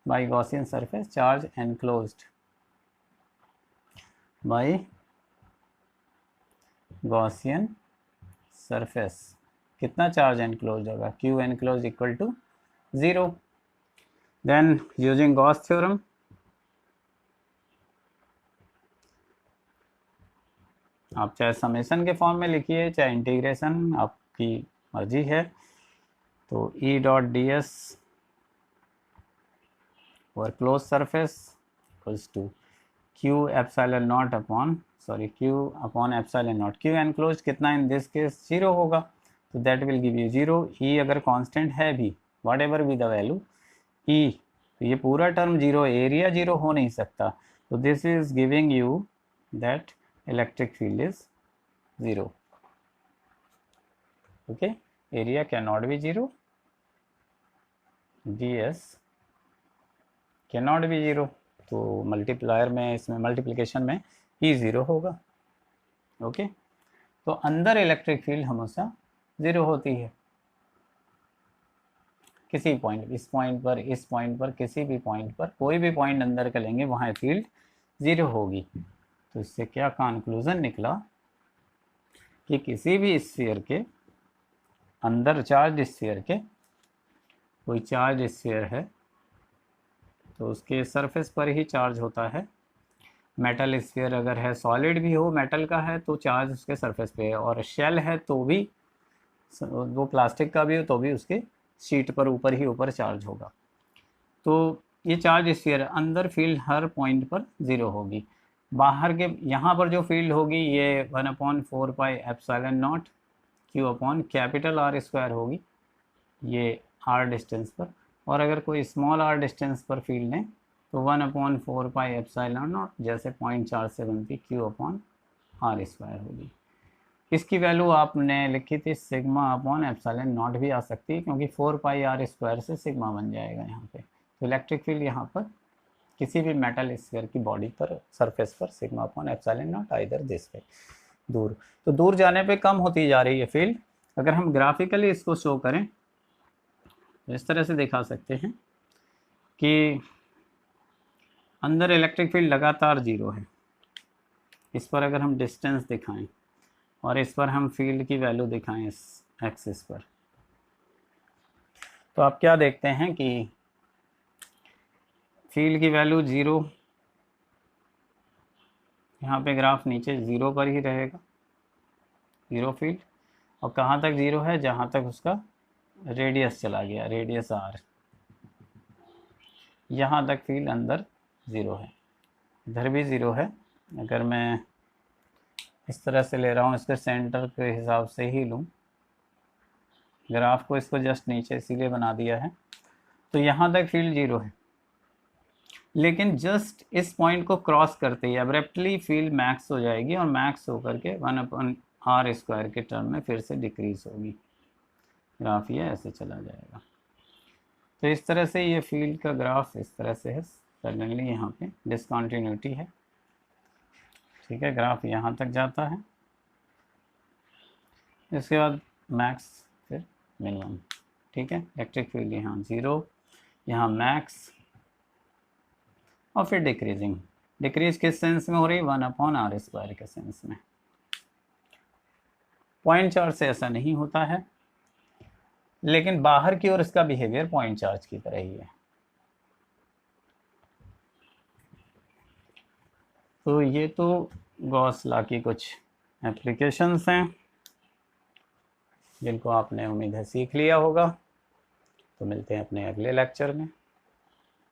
Speaker 1: by Gaussian surface, charge enclosed by Gaussian surface. कितना चार्ज एनक्लोज होगा? Q enclose equal to 0। Then using Gauss theorem, आप चाहे समेशन के फॉर्म में लिखिए चाहे इंटीग्रेशन, आपकी मर्जी है। तो ई डॉट डी एस और close surface equals to Q epsilon naught upon Q upon epsilon naught. Q enclose कितना इन दिस केस 0 होगा, तो that will give you 0। E अगर कांस्टेंट है भी, whatever be the value, E तो ये पूरा टर्म जीरो, एरिया जीरो हो नहीं सकता। तो this is giving you that electric field is zero. Okay, area can not be zero, ds can not be zero, तो मल्टीप्लायर में, इसमें मल्टीप्लिकेशन में ही ज़ीरो होगा। ओके, तो अंदर इलेक्ट्रिक फील्ड हमेशा ज़ीरो होती है किसी पॉइंट, इस पॉइंट पर, इस पॉइंट पर, किसी भी पॉइंट पर, कोई भी पॉइंट अंदर का लेंगे वहाँ फील्ड ज़ीरो होगी। तो इससे क्या कंक्लूजन निकला कि किसी भी स्फीयर के अंदर, चार्ज स्फीयर के, कोई चार्ज स्फीयर है तो उसके सरफेस पर ही चार्ज होता है। मेटल स्फीयर अगर है, सॉलिड भी हो, मेटल का है तो चार्ज उसके सरफेस पे है, और शेल है तो भी, वो प्लास्टिक का भी हो तो भी उसके शीट पर ऊपर ही ऊपर चार्ज होगा। तो ये चार्ज स्फीयर, अंदर फील्ड हर पॉइंट पर ज़ीरो होगी। बाहर के यहाँ पर जो फील्ड होगी ये 1/4πε0 Q upon capital R square होगी, ये R डिस्टेंस पर। और अगर कोई स्मॉल r डिस्टेंस पर फील्ड लें तो 1/4πε0 जैसे 0.4 से बनती Q अपॉन R स्क्वायर होगी। इसकी वैल्यू आपने लिखी थी सिग्मा अपॉन एप्सिलॉन नॉट भी आ सकती है, क्योंकि 4πr स्क्वायर से सिग्मा बन जाएगा यहाँ पे। तो इलेक्ट्रिक फील्ड यहाँ पर किसी भी मेटल स्फीयर की बॉडी पर, सरफेस पर, sigma upon epsilon not either this way, दूर। तो दूर जाने पे कम होती जा रही है फील्ड। अगर हम ग्राफिकली इसको शो करें तो इस तरह से दिखा सकते हैं कि अंदर इलेक्ट्रिक फील्ड लगातार ज़ीरो है। इस पर अगर हम डिस्टेंस दिखाएं और इस पर हम फील्ड की वैल्यू दिखाएं इस एक्सिस पर, तो आप क्या देखते हैं कि फील्ड की वैल्यू ज़ीरो, यहाँ पे ग्राफ नीचे ज़ीरो पर ही रहेगा, ज़ीरो फील्ड। और कहाँ तक ज़ीरो है? जहाँ तक उसका रेडियस चला गया, रेडियस r, यहाँ तक फील्ड अंदर ज़ीरो है। इधर भी ज़ीरो है। अगर मैं इस तरह से ले रहा हूँ, इसके सेंटर के हिसाब से ही लूँ ग्राफ को, इसको जस्ट नीचे इसीलिए बना दिया है, तो यहाँ तक फील्ड ज़ीरो है। लेकिन जस्ट इस पॉइंट को क्रॉस करते ही अब्रप्टली फील्ड मैक्स हो जाएगी, और मैक्स होकर के 1/r स्क्वायर के टर्म में फिर से डिक्रीज होगी। ग्राफ ये ऐसे चला जाएगा। तो इस तरह से ये फील्ड का ग्राफ इस तरह से है। सडनली यहाँ पे डिसकंटिन्यूटी है, ठीक है। ग्राफ यहाँ तक जाता है, इसके बाद मैक्स, फिर मिनिमम, ठीक है। इलेक्ट्रिक फील्ड यहाँ ज़ीरो, यहाँ मैक्स, और फिर डिक्रीजिंग। डिक्रीज किस सेंस में हो रही है? 1/r स्क्वायर के सेंस में। पॉइंट चार्ज से ऐसा नहीं होता है, लेकिन बाहर की ओर इसका बिहेवियर पॉइंट चार्ज की तरह ही है। तो ये तो गॉस लॉ की कुछ एप्लीकेशंस हैं जिनको आपने उम्मीद है सीख लिया होगा। तो मिलते हैं अपने अगले लेक्चर में।